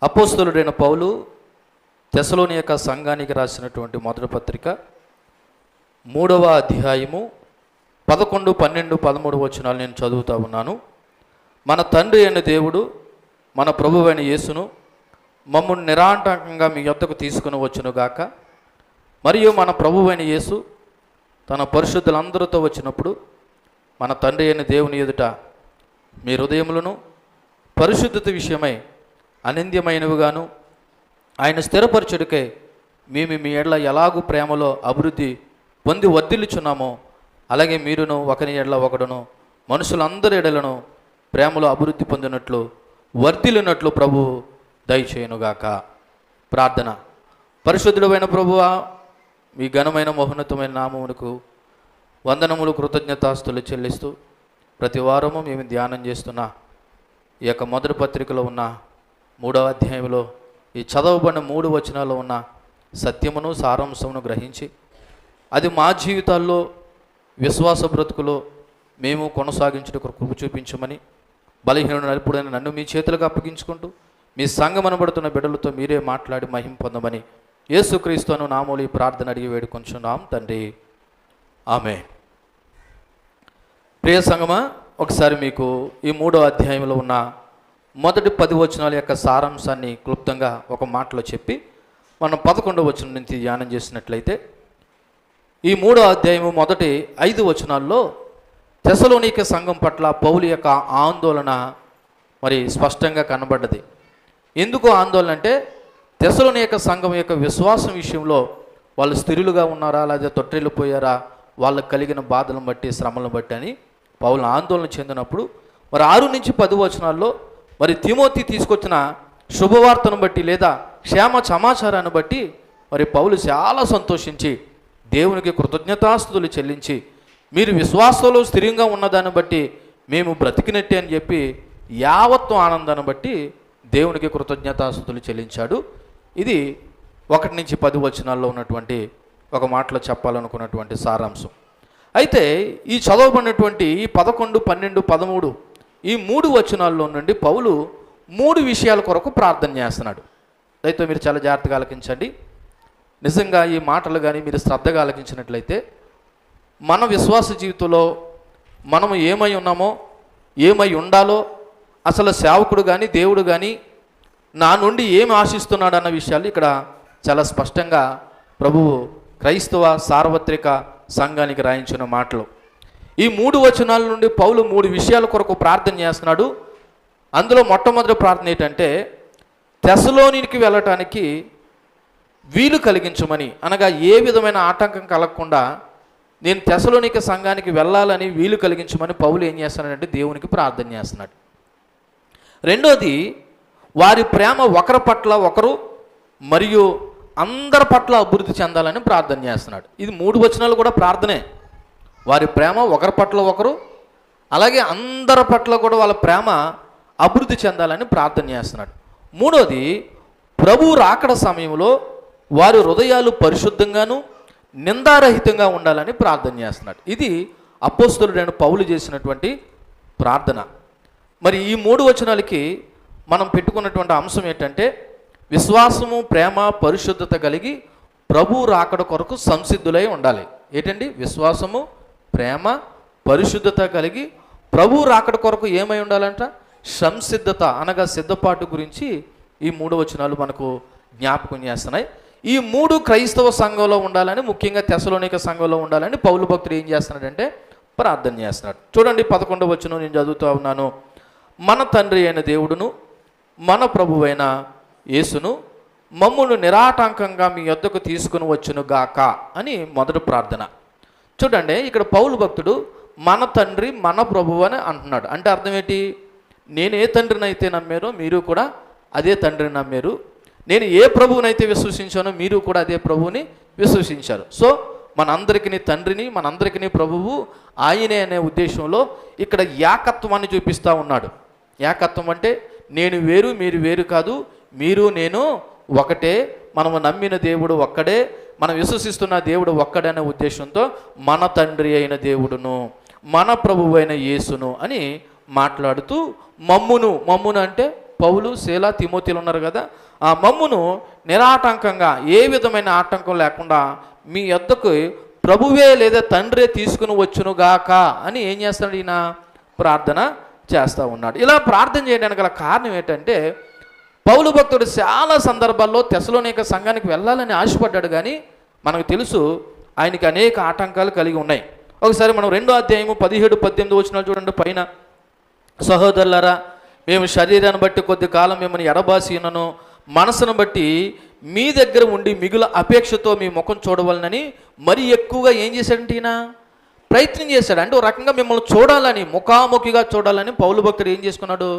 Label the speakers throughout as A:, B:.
A: అపోస్తలుడైన పౌలు తెస్సలోనిక సంఘానికి రాసినటువంటి మొదటి పత్రిక 3వ అధ్యాయము 11, 12, 13 వచనాలు నేను చదువుతా ఉన్నాను. మన తండ్రి అయిన దేవుడు మన ప్రభువైన యేసును మమ్మల్ని నిరాటంకంగా మీ యొద్దకు తీసుకుని వచ్చునుగాక. మరియు మన ప్రభువైన యేసు తన పరిశుద్ధులందరితో వచ్చినప్పుడు మన తండ్రి అయిన దేవుని ఎదుట మీ హృదయములను పరిశుద్ధత విషయమై అనింద్యమైనవిగాను ఆయన స్థిరపరచుడికై మేము మీ ఎడల ఎలాగూ ప్రేమలో అభివృద్ధి పొంది వర్ధిల్లుచున్నామో అలాగే మీరును ఒకరి ఎడల ఒకడును మనుషులందరి ఎడలను ప్రేమలో అభివృద్ధి పొందినట్లు వర్ధిల్లినట్లు ప్రభువు దయచేయునుగాక. ప్రార్థన. పరిశుద్ధుడైన ప్రభువా, మీ ఘనమైన మహోన్నతమైన నామమునకు వందనములు కృతజ్ఞతాస్తులు చెల్లిస్తూ ప్రతి వారము మేము ధ్యానం చేస్తున్న ఈ యొక్క మొదటి పత్రికలో ఉన్న 3వ అధ్యాయంలో ఈ చదవబడిన 3 వచనాల్లో ఉన్న సత్యమును సారాంశమును గ్రహించి అది మా జీవితాల్లో విశ్వాస బ్రతుకులో మేము కొనసాగించుటకు కృప చూపించమని బలహీనుడు నలుపుడైన నన్ను మీ చేతులకు అప్పగించుకుంటూ మీ సంఘమనబడుతున్న బిడ్డలతో మీరే మాట్లాడి మహిమ పొందమని యేసుక్రీస్తును నామములో ఈ ప్రార్థన అడిగి వేడుకొంచున్నాం తండ్రి, ఆమేన్. ప్రియ సంగమా, ఒకసారి మీకు ఈ 3వ అధ్యాయంలో ఉన్న మొదటి 10 వచనాల యొక్క సారాంశాన్ని క్లుప్తంగా ఒక మాటలో చెప్పి మనం 11వ వచనం నుంచి ధ్యానం చేసినట్లయితే ఈ 3వ అధ్యాయము మొదటి 5 వచనాల్లో తెస్సలోనిక సంఘం పట్ల పౌలు యొక్క ఆందోళన మరి స్పష్టంగా కనబడ్డది. ఎందుకు ఆందోళన అంటే తెస్సలోనిక సంఘం యొక్క విశ్వాసం విషయంలో వాళ్ళు స్థిరులుగా ఉన్నారా లేదా తొట్టిల్లిపోయారా, వాళ్ళకు కలిగిన బాధలను బట్టి శ్రమలను బట్టి అని పౌలు ఆందోళన చెందినప్పుడు మరి 6 నుంచి 10 వచనాల్లో మరి తిమోతి తీసుకొచ్చిన శుభవార్తను బట్టి లేదా క్షేమ సమాచారాన్ని బట్టి మరి పౌలు చాలా సంతోషించి దేవునికి కృతజ్ఞతాస్తుతులు చెల్లించి మీరు విశ్వాసంలో స్థిరంగా ఉన్నదాన్ని బట్టి మేము బ్రతికినట్టే అని చెప్పి యావత్తు ఆనందాన్ని బట్టి దేవునికి కృతజ్ఞతాస్తుతులు చెల్లించాడు. ఇది 1 నుంచి 10 వచనాల్లో ఉన్నటువంటి ఒక మాటలో చెప్పాలనుకున్నటువంటి సారాంశం. అయితే ఈ చదవబడినటువంటి ఈ 11, 12, 13 ఈ 3 వచనాల్లో నుండి పౌలు 3 విషయాల కొరకు ప్రార్థన చేస్తున్నాడు. అయితే మీరు చాలా జాగ్రత్తగా ఆలకించండి. నిజంగా ఈ మాటలు కానీ మీరు శ్రద్ధగా ఆలకించినట్లయితే మన విశ్వాస జీవితంలో మనము ఏమై ఉన్నామో ఏమై ఉండాలో అసలు సేవకుడు కానీ దేవుడు కానీ నా నుండి ఏమి ఆశిస్తున్నాడు అన్న విషయాలు ఇక్కడ చాలా స్పష్టంగా ప్రభువు క్రైస్తవ సార్వత్రిక సంఘానికి రాయించిన మాటలు. ఈ 3 వచనాల నుండి పౌలు 3 విషయాల కొరకు ప్రార్థన చేస్తున్నాడు. అందులో మొట్టమొదటి ప్రార్థన ఏంటంటే తెస్సలోనికి వెళ్ళటానికి వీలు కలిగించమని, అనగా ఏ విధమైన ఆటంకం కలగకుండా నేను తెస్సలోనిక సంఘానికి వెళ్ళాలని వీలు కలిగించమని పౌలు ఏం చేస్తున్నాడంటే దేవునికి ప్రార్థన చేస్తున్నాడు. రెండోది, వారి ప్రేమ ఒకరి పట్ల ఒకరు మరియు అందరి పట్ల అభివృద్ధి చెందాలని ప్రార్థన చేస్తున్నాడు. ఇది 3 వచనాలు కూడా ప్రార్థనే. వారి ప్రేమ ఒకరి పట్ల ఒకరు అలాగే అందరి పట్ల కూడా వాళ్ళ ప్రేమ అభివృద్ధి చెందాలని ప్రార్థన చేస్తున్నాడు. మూడోది, ప్రభు రాకడ సమయంలో వారి హృదయాలు పరిశుద్ధంగాను నిందారహితంగా ఉండాలని ప్రార్థన చేస్తున్నాడు. ఇది అపోస్తలుడైన పౌలు చేసినటువంటి ప్రార్థన. మరి ఈ 3 వచనాలకి మనం పెట్టుకున్నటువంటి అంశం ఏంటంటే విశ్వాసము, ప్రేమ, పరిశుద్ధత కలిగి ప్రభు రాకడ కొరకు సంసిద్ధులై ఉండాలి. ఏంటండి? విశ్వాసము, ప్రేమ, పరిశుద్ధత కలిగి ప్రభు రాకడ కొరకు ఏమై ఉండాలంట? సంసిద్ధత, అనగా సిద్ధపాటు గురించి ఈ 3 వచనాలు మనకు జ్ఞాపకం చేస్తున్నాయి. ఈ 3 క్రైస్తవ సంఘంలో ఉండాలని, ముఖ్యంగా తెస్సలోనిక సంఘంలో ఉండాలని పౌలు భక్తుడు ఏం చేస్తున్నాడంటే ప్రార్థన చేస్తున్నాడు. చూడండి 11వ వచనం నేను చదువుతూ ఉన్నాను. మన తండ్రి అయిన దేవుడును మన ప్రభువైన యేసును మమ్మును నిరాటంకంగా మీ యొద్దకు తీసుకుని వచ్చును గాక అని మొదటి ప్రార్థన. చూడండి, ఇక్కడ పౌలు భక్తుడు మన తండ్రి మన ప్రభువు అని అంటున్నాడు. అంటే అర్థం ఏంటి? నేను ఏ తండ్రిని అయితే నమ్మారో మీరు కూడా అదే తండ్రిని నమ్మారు. నేను ఏ ప్రభువునైతే విశ్వసించానో మీరు కూడా అదే ప్రభువుని విశ్వసించారు. సో మనందరికీ తండ్రిని, మనందరికీ ప్రభువు ఆయనే అనే ఉద్దేశంలో ఇక్కడ ఏకత్వాన్ని చూపిస్తూ ఉన్నాడు. ఏకత్వం అంటే నేను వేరు మీరు వేరు కాదు, మీరు నేను ఒకటే, మనము నమ్మిన దేవుడు ఒక్కడే, మనం విశ్వసిస్తున్న దేవుడు ఒక్కడనే ఉద్దేశంతో మన తండ్రి అయిన దేవుడును మన ప్రభువు అయిన యేసును అని మాట్లాడుతూ మమ్మును అంటే పౌలు, శీల, తిమోతిలు ఉన్నారు కదా, ఆ మమ్మును నిరాటంకంగా ఏ విధమైన ఆటంకం లేకుండా మీ యొద్దకు ప్రభువే లేదా తండ్రే తీసుకుని వచ్చునుగాక అని ఏం చేస్తాడు ఈయన? ప్రార్థన చేస్తూ ఉన్నాడు. ఇలా ప్రార్థన చేయడానికి గల కారణం ఏంటంటే, పౌలు భక్తుడు చాలా సందర్భాల్లో తెస్సలోనిక సంఘానికి వెళ్ళాలని ఆశపడ్డాడు, కానీ మనకు తెలుసు ఆయనకి అనేక ఆటంకాలు కలిగి ఉన్నాయి. ఒకసారి మనం 2వ అధ్యాయము 17-18 వచనాలు చూడండి. పైన, సహోదరులారా, మేము శరీరాన్ని బట్టి కొద్ది కాలం మిమ్మల్ని ఎడబాసి ఉన్నను, మనసును బట్టి మీ దగ్గర ఉండి మిగుల అపేక్షతో మీ ముఖం చూడవలనని మరీ ఎక్కువగా ఏం చేశాడంటే ఈయన ప్రయత్నం చేశాడు. అంటే ఒక రకంగా మిమ్మల్ని చూడాలని, ముఖాముఖిగా చూడాలని పౌలు భక్తుడు ఏం చేసుకున్నాడు?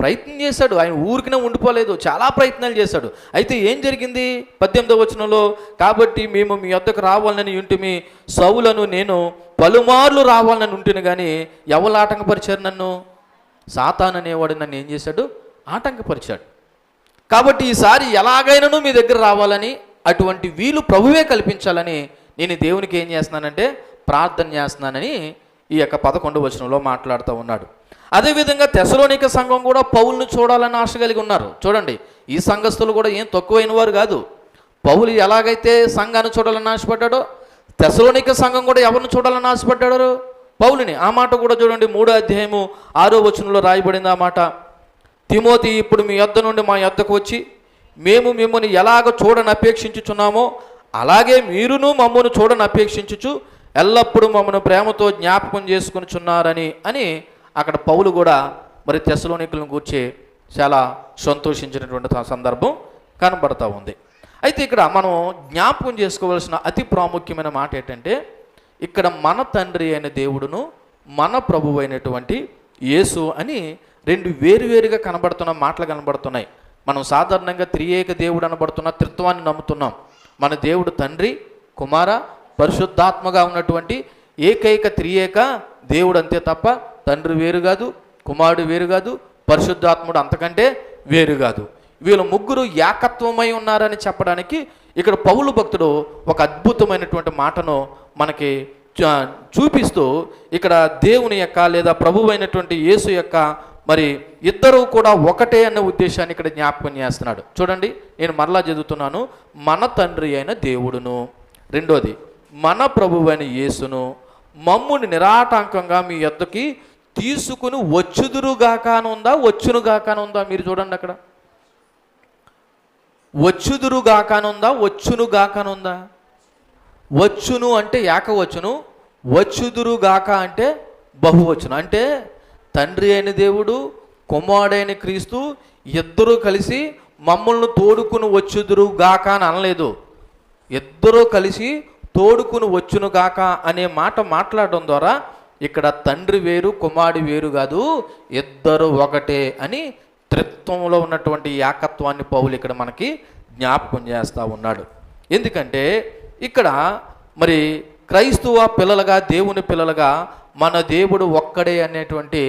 A: ప్రయత్నం చేశాడు. ఆయన ఊరికినే ఉండిపోలేదు, చాలా ప్రయత్నాలు చేశాడు. అయితే ఏం జరిగింది? 18వ వచనంలో, కాబట్టి మేము మీ వద్దకు రావాలని ఉంటిమి, సౌలను నేను పలుమార్లు రావాలని ఉంటుని, కానీ ఎవరు ఆటంకపరిచారు? నన్ను సాతాను అనేవాడు నన్ను ఏం చేశాడు? ఆటంకపరిచాడు. కాబట్టి ఈసారి ఎలాగైనాను మీ దగ్గర రావాలని, అటువంటి వీలు ప్రభువే కల్పించాలని నేను దేవునికి ఏం చేస్తున్నానంటే ప్రార్థన చేస్తున్నానని ఈ యొక్క 11వ వచనంలో మాట్లాడుతూ ఉన్నాడు. అదేవిధంగా తెస్సలోనిక సంఘం కూడా పౌలును చూడాలని ఆశ కలిగి ఉన్నారు. చూడండి, ఈ సంఘస్థులు కూడా ఏం తక్కువైన వారు కాదు. పౌలు ఎలాగైతే సంఘాన్ని చూడాలని ఆశపడ్డాడో, తెస్సలోనిక సంఘం కూడా ఎవరిని చూడాలని ఆశపడ్డాడు? పౌలుని. ఆ మాట కూడా చూడండి, 3వ అధ్యాయము 6వ వచనంలో రాయబడింది ఆ మాట. తిమోతి ఇప్పుడు మీ యొద్ద నుండి మా యొద్దకు వచ్చి మేము మిమ్మల్ని ఎలాగ చూడని అపేక్షించుచున్నామో అలాగే మీరును మమ్మల్ని చూడని అపేక్షించుచు ఎల్లప్పుడూ మమ్మల్ని ప్రేమతో జ్ఞాపకం చేసుకునిచున్నారని అని అక్కడ పౌలు కూడా మరి తెస్సలోనికలను గూర్చి చాలా సంతోషించినటువంటి సందర్భం కనబడతా ఉంది. అయితే ఇక్కడ మనం జ్ఞాపకం చేసుకోవాల్సిన అతి ప్రాముఖ్యమైన మాట ఏంటంటే, ఇక్కడ మన తండ్రి అయిన దేవుడును మన ప్రభువు అయినటువంటి యేసు అని 2 వేరువేరుగా కనబడుతున్న మాటలు కనబడుతున్నాయి. మనం సాధారణంగా త్రియేక దేవుడు అనబడుతున్న త్రిత్వాన్ని నమ్ముతున్నాం. మన దేవుడు తండ్రి, కుమార, పరిశుద్ధాత్మగా ఉన్నటువంటి ఏకైక త్రియేక దేవుడు అంతే తప్ప తండ్రి వేరు కాదు, కుమారుడు వేరు కాదు, పరిశుద్ధాత్ముడు అంతకంటే వేరు కాదు. వీళ్ళు ముగ్గురు ఏకత్వమై ఉన్నారని చెప్పడానికి ఇక్కడ పౌలు భక్తుడు ఒక అద్భుతమైనటువంటి మాటను మనకి చూపిస్తూ ఇక్కడ దేవుని యొక్క లేదా ప్రభువు అయినటువంటి యేసు యొక్క మరి ఇద్దరు కూడా ఒకటే అన్న ఉద్దేశాన్ని ఇక్కడ జ్ఞాపకం చేస్తున్నాడు. చూడండి, నేను మరలా చదువుతున్నాను. మన తండ్రి అయిన దేవుడును, రెండోది మన ప్రభువు అయిన యేసును మమ్ముని నిరాటంకంగా మీ యొద్దకి తీసుకుని వచ్చుదురుగాకానుందా వచ్చునుగాకానుందా? మీరు చూడండి, అక్కడ వచ్చుదురుగాకానుందా వచ్చునుగాకానుందా? వచ్చును అంటే ఏకవచను, వచ్చుదురుగాక అంటే బహువచనం. అంటే తండ్రి అయిన దేవుడు, కుమారుడైన క్రీస్తు ఇద్దరూ కలిసి మమ్మల్ని తోడుకుని వచ్చుదురుగాక అని అనలేదు. ఇద్దరూ కలిసి తోడుకుని వచ్చునుగాక అనే మాట మాట్లాడడం ద్వారా ఇక్కడ తండ్రి వేరు కుమారుడు వేరు కాదు, ఇద్దరు ఒకటే అని త్రిత్వంలో ఉన్నటువంటి ఏకత్వాన్ని పౌలు ఇక్కడ మనకి జ్ఞాపకం చేస్తూ ఉన్నాడు. ఎందుకంటే ఇక్కడ మరి క్రైస్తవ పిల్లలుగా, దేవుని పిల్లలుగా మన దేవుడు ఒక్కడే అనేటువంటి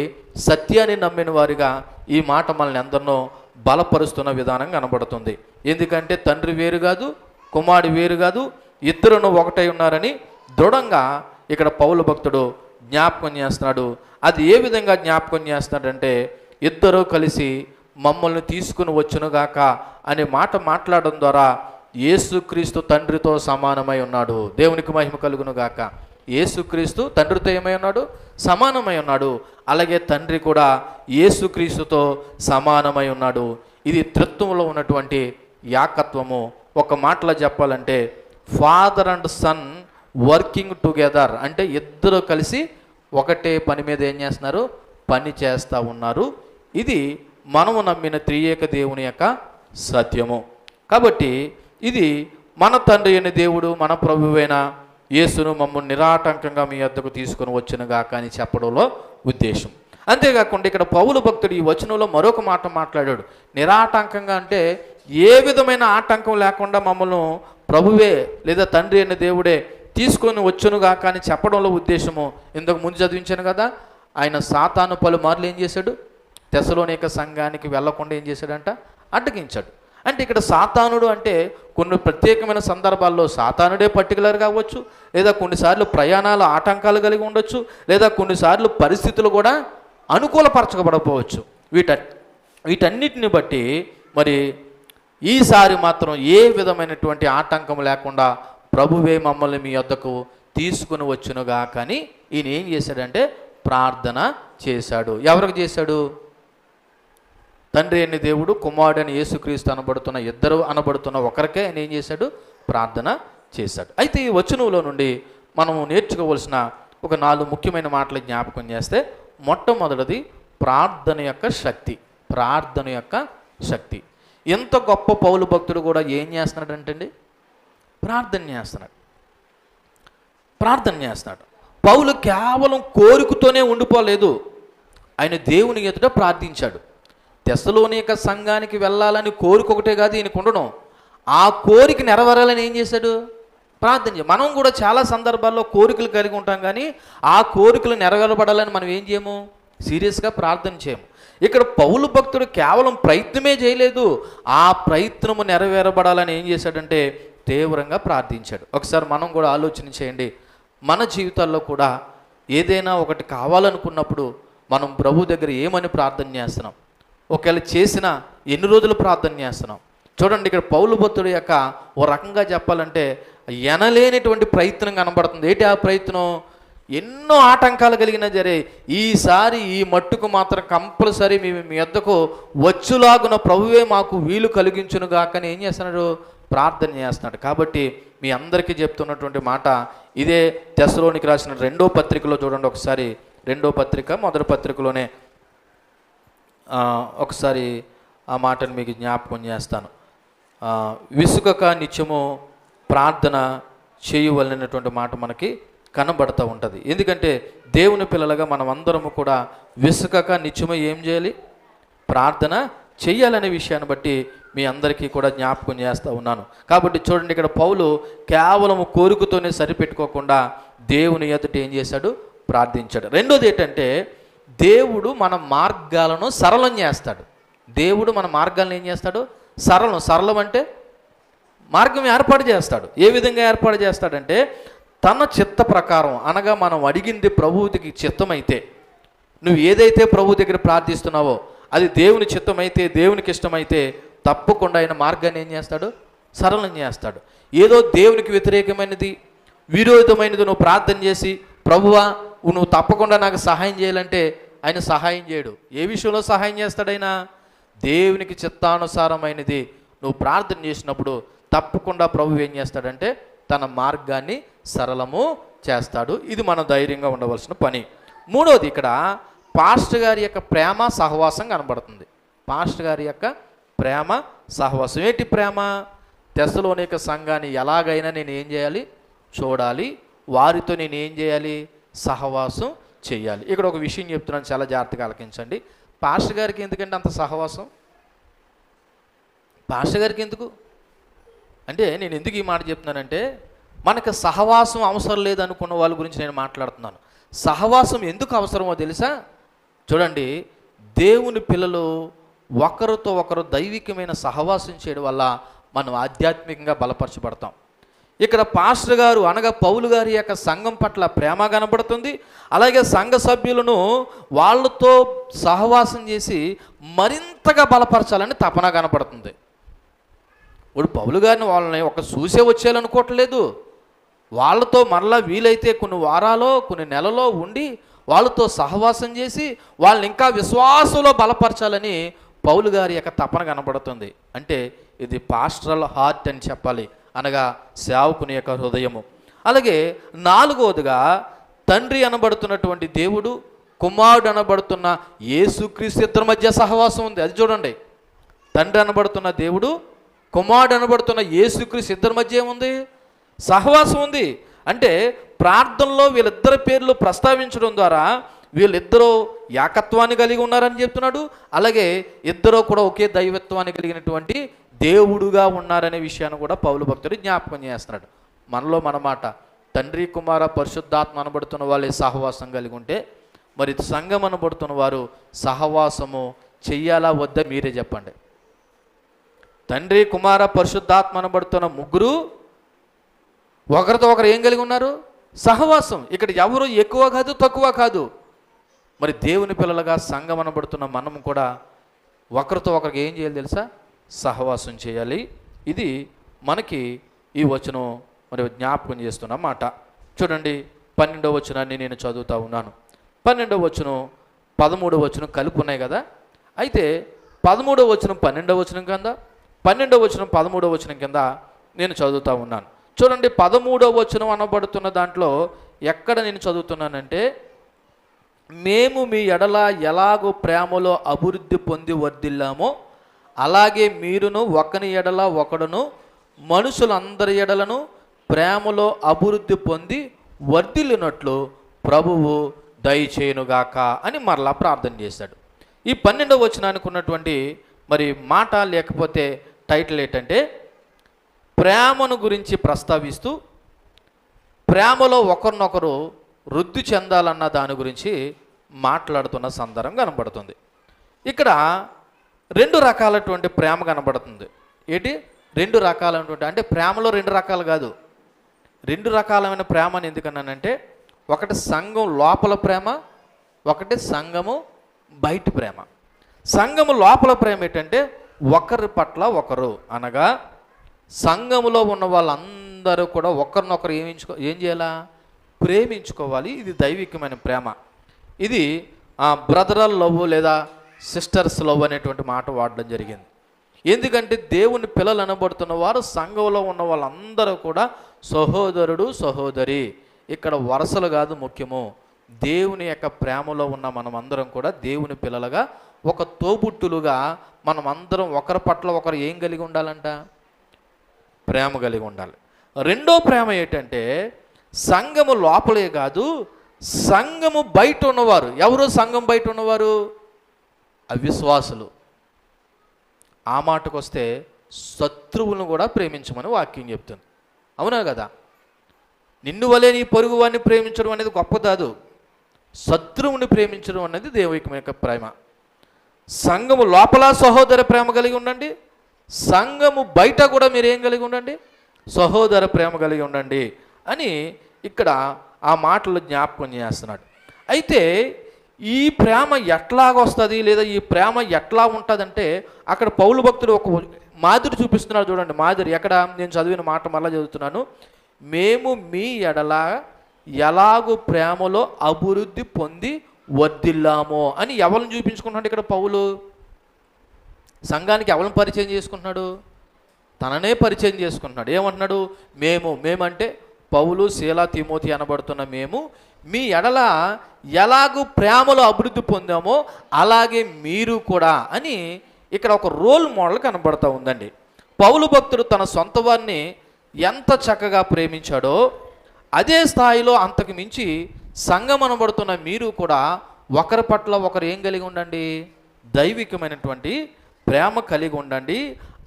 A: సత్యాన్ని నమ్మిన వారిగా ఈ మాట మనల్ని అందరినో బలపరుస్తున్న విధానం కనబడుతుంది. ఎందుకంటే తండ్రి వేరు కాదు, కుమారుడు వేరు కాదు, ఇద్దరును ఒకటై ఉన్నారని దృఢంగా ఇక్కడ పౌలు భక్తుడు జ్ఞాపకం చేస్తున్నాడు. అది ఏ విధంగా జ్ఞాపకం చేస్తున్నాడంటే, ఇద్దరూ కలిసి మమ్మల్ని తీసుకుని వచ్చునుగాక అనే మాట మాట్లాడడం ద్వారా యేసుక్రీస్తు తండ్రితో సమానమై ఉన్నాడు. దేవునికి మహిమ కలుగును గాక. యేసుక్రీస్తు తండ్రితో ఏమై ఉన్నాడు? సమానమై ఉన్నాడు. అలాగే తండ్రి కూడా యేసుక్రీస్తుతో సమానమై ఉన్నాడు. ఇది త్రిత్వంలో ఉన్నటువంటి ఏకత్వము. ఒక మాటలో చెప్పాలంటే father and son working together, అంటే ఇద్దరు కలిసి ఒకటే పని మీద ఏం చేస్తున్నారు? పని చేస్తూ ఉన్నారు. ఇది మనము నమ్మిన త్రియేక దేవుని యొక్క సత్యము. కాబట్టి ఇది మన తండ్రి అయిన దేవుడు, మన ప్రభువైన యేసును మమ్మల్ని నిరాటంకంగా మీ వద్దకు తీసుకుని వచ్చునుగాక అని చెప్పడంలో ఉద్దేశం. అంతేకాకుండా ఇక్కడ పౌలు భక్తుడు ఈ వచనంలో మరొక మాట మాట్లాడాడు. నిరాటంకంగా అంటే ఏ విధమైన ఆటంకం లేకుండా మమ్మల్ని ప్రభువే లేదా తండ్రి అయిన దేవుడే తీసుకొని వచ్చునుగాక అని చెప్పడంలో ఉద్దేశము. ఇంతకు ముందు చదివించాను కదా, ఆయన సాతాను పలుమార్లు ఏం చేశాడు? తెస్సలోనిక సంఘానికి వెళ్లకుండా ఏం చేశాడంట? అడ్డగించాడు. అంటే ఇక్కడ సాతానుడు అంటే కొన్ని ప్రత్యేకమైన సందర్భాల్లో సాతానుడే పర్టికులర్గా అవ్వచ్చు, లేదా కొన్నిసార్లు ప్రయాణాల ఆటంకాలు కలిగి ఉండొచ్చు, లేదా కొన్నిసార్లు పరిస్థితులు కూడా అనుకూలపరచబడకపోవచ్చు. వీటన్నిటిని బట్టి మరి ఈసారి మాత్రం ఏ విధమైనటువంటి ఆటంకం లేకుండా ప్రభువే మమ్మల్ని మీ యొద్దకు తీసుకుని వచ్చునుగా. కానీ ఈయన ఏం చేశాడంటే ప్రార్థన చేశాడు. ఎవరికి చేశాడు? తండ్రి అని దేవుడు, కుమారుడు అని యేసుక్రీస్తు అనబడుతున్న ఇద్దరు అనబడుతున్న ఒకరికే ఆయన ఏం చేశాడు? ప్రార్థన చేశాడు. అయితే ఈ వచనంలో నుండి మనము నేర్చుకోవలసిన ఒక 4 ముఖ్యమైన మాటలు జ్ఞాపకం చేస్తే, మొట్టమొదటిది ప్రార్థన యొక్క శక్తి. ప్రార్థన యొక్క శక్తి. ఎంత గొప్ప పౌలు భక్తుడు కూడా ఏం చేస్తున్నాడంటండి? ప్రార్థన చేస్తున్నాడు. ప్రార్థన చేస్తున్నాడు. పౌలు కేవలం కోరికతోనే ఉండిపోలేదు, ఆయన దేవుని ఎదుట ప్రార్థించాడు. తెస్సలోనిక సంఘానికి వెళ్ళాలని కోరిక ఒకటే కాదు ఈయనకు ఉండడం, ఆ కోరిక నెరవేరాలని ఏం చేశాడు? ప్రార్థన చేయాలి. మనం కూడా చాలా సందర్భాల్లో కోరికలు కలిగి ఉంటాం, కానీ ఆ కోరికలు నెరవేరబడాలని మనం ఏం చేయము? సీరియస్గా ప్రార్థన చేయము. ఇక్కడ పౌలు భక్తుడు కేవలం ప్రయత్నమే చేయలేదు, ఆ ప్రయత్నము నెరవేరబడాలని ఏం చేశాడంటే తీవ్రంగా ప్రార్థించాడు. ఒకసారి మనం కూడా ఆలోచన చేయండి. మన జీవితాల్లో కూడా ఏదైనా ఒకటి కావాలనుకున్నప్పుడు మనం ప్రభు దగ్గర ఏమని ప్రార్థన చేస్తున్నాం? ఒకవేళ చేసినా ఎన్ని రోజులు ప్రార్థన చేస్తున్నాం? చూడండి, ఇక్కడ పౌలు భక్తుడి యొక్క ఓ రకంగా చెప్పాలంటే ఎనలేనటువంటి ప్రయత్నం కనబడుతుంది. ఏంటి ఆ ప్రయత్నం? ఎన్నో ఆటంకాలు కలిగినా సరే ఈసారి ఈ మట్టుకు మాత్రం కంపల్సరీ మీ వద్దకు వచ్చులాగున ప్రభువే మాకు వీలు కలిగించునుగా కానీ ఏం చేస్తున్నాడు? ప్రార్థన చేస్తున్నాడు. కాబట్టి మీ అందరికీ చెప్తున్నటువంటి మాట ఇదే. తెస్సలోనికి రాసిన 2వ పత్రికలో చూడండి ఒకసారి. 2వ పత్రిక 1వ పత్రికలోనే ఒకసారి ఆ మాటను మీకు జ్ఞాపకం చేస్తాను. విసుకక నిత్యము ప్రార్థన చేయవలనటువంటి మాట మనకి కనబడుతూ ఉంటుంది. ఎందుకంటే దేవుని పిల్లలుగా మనం అందరము కూడా విసుకక నిత్యము ఏం చేయాలి? ప్రార్థన చెయ్యాలనే విషయాన్ని బట్టి మీ అందరికీ కూడా జ్ఞాపకం చేస్తూ ఉన్నాను. కాబట్టి చూడండి, ఇక్కడ పౌలు కేవలం కోరికతోనే సరిపెట్టుకోకుండా దేవుని ఎదుట ఏం చేశాడు? ప్రార్థించాడు. రెండోది ఏంటంటే దేవుడు మన మార్గాలను సరళం చేస్తాడు. దేవుడు మన మార్గాలను ఏం చేస్తాడు? సరళం అంటే మార్గం ఏర్పాటు చేస్తాడు. ఏ విధంగా ఏర్పాటు చేస్తాడంటే తన చిత్త ప్రకారం, అనగా మనం అడిగింది ప్రభువుకి చిత్తమైతే, నువ్వు ఏదైతే ప్రభు దగ్గర ప్రార్థిస్తున్నావో అది దేవుని చిత్తమైతే, దేవునికి ఇష్టమైతే తప్పకుండా ఆయన మార్గాన్ని ఏం చేస్తాడు? సరళం చేస్తాడు. ఏదో దేవునికి వ్యతిరేకమైనది, విరోధమైనది నువ్వు ప్రార్థన చేసి ప్రభువా నువ్వు తప్పకుండా నాకు సహాయం చేయాలంటే ఆయన సహాయం చేయడు. ఏ విషయంలో సహాయం చేస్తాడు ఆయన? దేవునికి చిత్తానుసారమైనది నువ్వు ప్రార్థన చేసినప్పుడు తప్పకుండా ప్రభు ఏం చేస్తాడంటే తన మార్గాన్ని సరళము చేస్తాడు. ఇది మనం ధైర్యంగా ఉండవలసిన పని. మూడోది, ఇక్కడ పాస్టర్ గారి యొక్క ప్రేమ సహవాసం కనబడుతుంది. పాస్టర్ గారి యొక్క ప్రేమ సహవాసం. ఏంటి ప్రేమ? తెస్సలోనిక సంఘాన్ని ఎలాగైనా నేను ఏం చేయాలి? చూడాలి. వారితో నేను ఏం చేయాలి? సహవాసం చేయాలి. ఇక్కడ ఒక విషయం చెప్తున్నాను, చాలా జాగ్రత్తగా ఆలకించండి. పాస్టర్ గారికి ఎందుకంటే అంత సహవాసం? పాస్టర్ గారికి ఎందుకు అంటే, నేను ఎందుకు ఈ మాట చెప్తున్నానంటే, మనకు సహవాసం అవసరం లేదనుకున్న వాళ్ళ గురించి నేను మాట్లాడుతున్నాను. సహవాసం ఎందుకు అవసరమో తెలుసా? చూడండి, దేవుని పిల్లలు ఒకరితో ఒకరు దైవికమైన సహవాసం చేయడం వల్ల మనం ఆధ్యాత్మికంగా బలపరచబడతాం. ఇక్కడ పాస్టర్ గారు అనగా పౌలు గారి యొక్క సంఘం పట్ల ప్రేమ కనబడుతుంది. అలాగే సంఘ సభ్యులను వాళ్ళతో సహవాసం చేసి మరింతగా బలపరచాలని తపన కనబడుతుంది. ఇప్పుడు పౌలు గారిని వాళ్ళని ఒక చూసే వచ్చేయాలనుకోవట్లేదు. వాళ్ళతో మరలా వీలైతే కొన్ని వారాలో కొన్ని నెలలో ఉండి వాళ్ళతో సహవాసం చేసి వాళ్ళని ఇంకా విశ్వాసంలో బలపరచాలని పౌలు గారి యొక్క తపన కనబడుతుంది. అంటే ఇది పాస్టరల్ హార్ట్ అని చెప్పాలి, అనగా సేవకుని యొక్క హృదయము. అలాగే నాలుగవదిగా తండ్రి అనబడుతున్నటువంటి దేవుడు, కుమారుడు అనబడుతున్న యేసుక్రీస్తు ఇద్దరి మధ్య సహవాసం ఉంది. అది చూడండి, తండ్రి అనబడుతున్న దేవుడు, కుమారుడు అనబడుతున్న యేసుక్రీస్తు ఇద్దరి మధ్య ఏముంది? సహవాసం ఉంది. అంటే ప్రార్థనలో వీళ్ళిద్దరి పేర్లు ప్రస్తావించడం ద్వారా వీళ్ళిద్దరూ ఏకత్వాన్ని కలిగి ఉన్నారని చెప్తున్నాడు. అలాగే ఇద్దరూ కూడా ఒకే దైవత్వాన్ని కలిగినటువంటి దేవుడుగా ఉన్నారనే విషయాన్ని కూడా పౌలు భక్తుడు జ్ఞాపకం చేస్తున్నాడు. మనలో మన మాట, తండ్రి కుమార పరిశుద్ధాత్మ అనబడుతున్న వాళ్ళే సహవాసం కలిగి ఉంటే మరి సంఘం అనబడుతున్న వారు సహవాసము చెయ్యాలా వద్దా మీరే చెప్పండి. తండ్రి కుమార పరిశుద్ధాత్మ అనబడుతున్న ముగ్గురు ఒకరితో ఒకరు ఏం కలిగి ఉన్నారు? సహవాసం. ఇక్కడ ఎవరు ఎక్కువ కాదు, తక్కువ కాదు. మరి దేవుని పిల్లలుగా సంఘం అనబడుతున్న మనం కూడా ఒకరితో ఒకరికి ఏం చేయాలి తెలుసా? సహవాసం చేయాలి. ఇది మనకి ఈ వచనం మరి జ్ఞాపకం చేస్తున్నమాట. చూడండి, 12వ వచనాన్ని నేను చదువుతూ ఉన్నాను. 12వ వచనం 13వ వచనం కలిపి ఉన్నాయి కదా. అయితే 13వ వచనం 12వ వచనం కింద, 12వ వచనం 13వ వచనం కింద నేను చదువుతూ ఉన్నాను. చూడండి, 13వ వచనం అనబడుతున్న దాంట్లో ఎక్కడ నేను చదువుతున్నానంటే, మేము మీ ఎడల ఎలాగో ప్రేమలో అభివృద్ధి పొంది వర్ధిల్లామో అలాగే మీరును ఒకని ఎడల ఒకడును మనుషులందరి ఎడలను ప్రేమలో అభివృద్ధి పొంది వర్ధిల్లినట్లు ప్రభువు దయచేయునుగాక అని మరలా ప్రార్థన చేశాడు. ఈ 12వ వచనానికి ఉన్నటువంటి మరి మాట లేకపోతే టైటిల్ ఏంటంటే, ప్రేమను గురించి ప్రస్తావిస్తూ ప్రేమలో ఒకరినొకరు వృద్ధి చెందాలన్న దాని గురించి మాట్లాడుతున్న సందర్భం కనబడుతుంది. ఇక్కడ 2 రకాలటువంటి ప్రేమ కనబడుతుంది. ఏంటి 2 రకాలైనటువంటి అంటే ప్రేమలో 2 రకాలు కాదు, 2 రకాలైన ప్రేమ అని ఎందుకన్నానంటే, ఒకటి సంఘం లోపల ప్రేమ, ఒకటి సంఘము బయట ప్రేమ. సంఘము లోపల ప్రేమ ఏంటంటే ఒకరి పట్ల ఒకరు, అనగా సంఘములో ఉన్న వాళ్ళందరూ కూడా ఒకరినొకరు ఏం చేయాలా? ప్రేమించుకోవాలి. ఇది దైవికమైన ప్రేమ. ఇది బ్రదరల్ లవ్ లేదా సిస్టర్స్ లవ్ అనేటువంటి మాట వాడడం జరిగింది. ఎందుకంటే దేవుని పిల్లలు అనబడుతున్న వారు సంఘంలో ఉన్న వాళ్ళందరూ కూడా సహోదరుడు సహోదరి. ఇక్కడ వరసలు కాదు ముఖ్యము. దేవుని యొక్క ప్రేమలో ఉన్న మనమందరం కూడా దేవుని పిల్లలుగా, ఒక తోబుట్టులుగా మనమందరం ఒకరి పట్ల ఒకరు ఏం కలిగి ఉండాలంట? ప్రేమ కలిగి ఉండాలి. రెండో ప్రేమ ఏంటంటే, సంఘము లోపలే కాదు, సంఘము బయట ఉన్నవారు. ఎవరు సంఘం బయట ఉన్నవారు? అవిశ్వాసులు. ఆ మాటకు వస్తే శత్రువులను కూడా ప్రేమించమని వాక్యం చెప్తుంది. అవునా కదా? నిన్ను వలే నీ పొరుగు వారిని ప్రేమించడం అనేది గొప్ప కాదు, శత్రువుని ప్రేమించడం అనేది దైవికమైన ప్రేమ. సంఘము లోపల సహోదర ప్రేమ కలిగి ఉండండి, సంఘము బయట కూడా మీరు ఏం కలిగి ఉండండి? సహోదర ప్రేమ కలిగి ఉండండి అని ఇక్కడ ఆ మాటలు జ్ఞాపకం చేస్తున్నాడు. అయితే ఈ ప్రేమ ఎట్లాగొస్తుంది లేదా ఈ ప్రేమ ఎట్లా ఉంటుందంటే, అక్కడ పౌలు భక్తుడు ఒక మాదిరి చూపిస్తున్నాడు. చూడండి మాదిరి. ఎక్కడ నేను చదివిన మాట మళ్ళీ చదువుతున్నాను. మేము మీ ఎడల ఎలాగూ ప్రేమలో అభివృద్ధి పొంది వర్ధిల్లామో అని ఎవరిని చూపించుకుంటున్నాడు ఇక్కడ పౌలు? సంఘానికి ఎవరిని పరిచయం చేసుకుంటున్నాడు? తననే పరిచయం చేసుకుంటున్నాడు. ఏమంటున్నాడు? మేమంటే పౌలు, శీల, తిమోతి అనబడుతున్న మేము మీ ఎడల ఎలాగూ ప్రేమలో అభివృద్ధి పొందామో అలాగే మీరు కూడా అని ఇక్కడ ఒక రోల్ మోడల్ కనబడుతూ ఉందండి. పౌలు భక్తుడు తన సొంత వారిని ఎంత చక్కగా ప్రేమించాడో అదే స్థాయిలో అంతకు మించి సంఘం అనబడుతున్న మీరు కూడా ఒకరి పట్ల ఒకరు ఏం కలిగి ఉండండి? దైవికమైనటువంటి ప్రేమ కలిగి ఉండండి.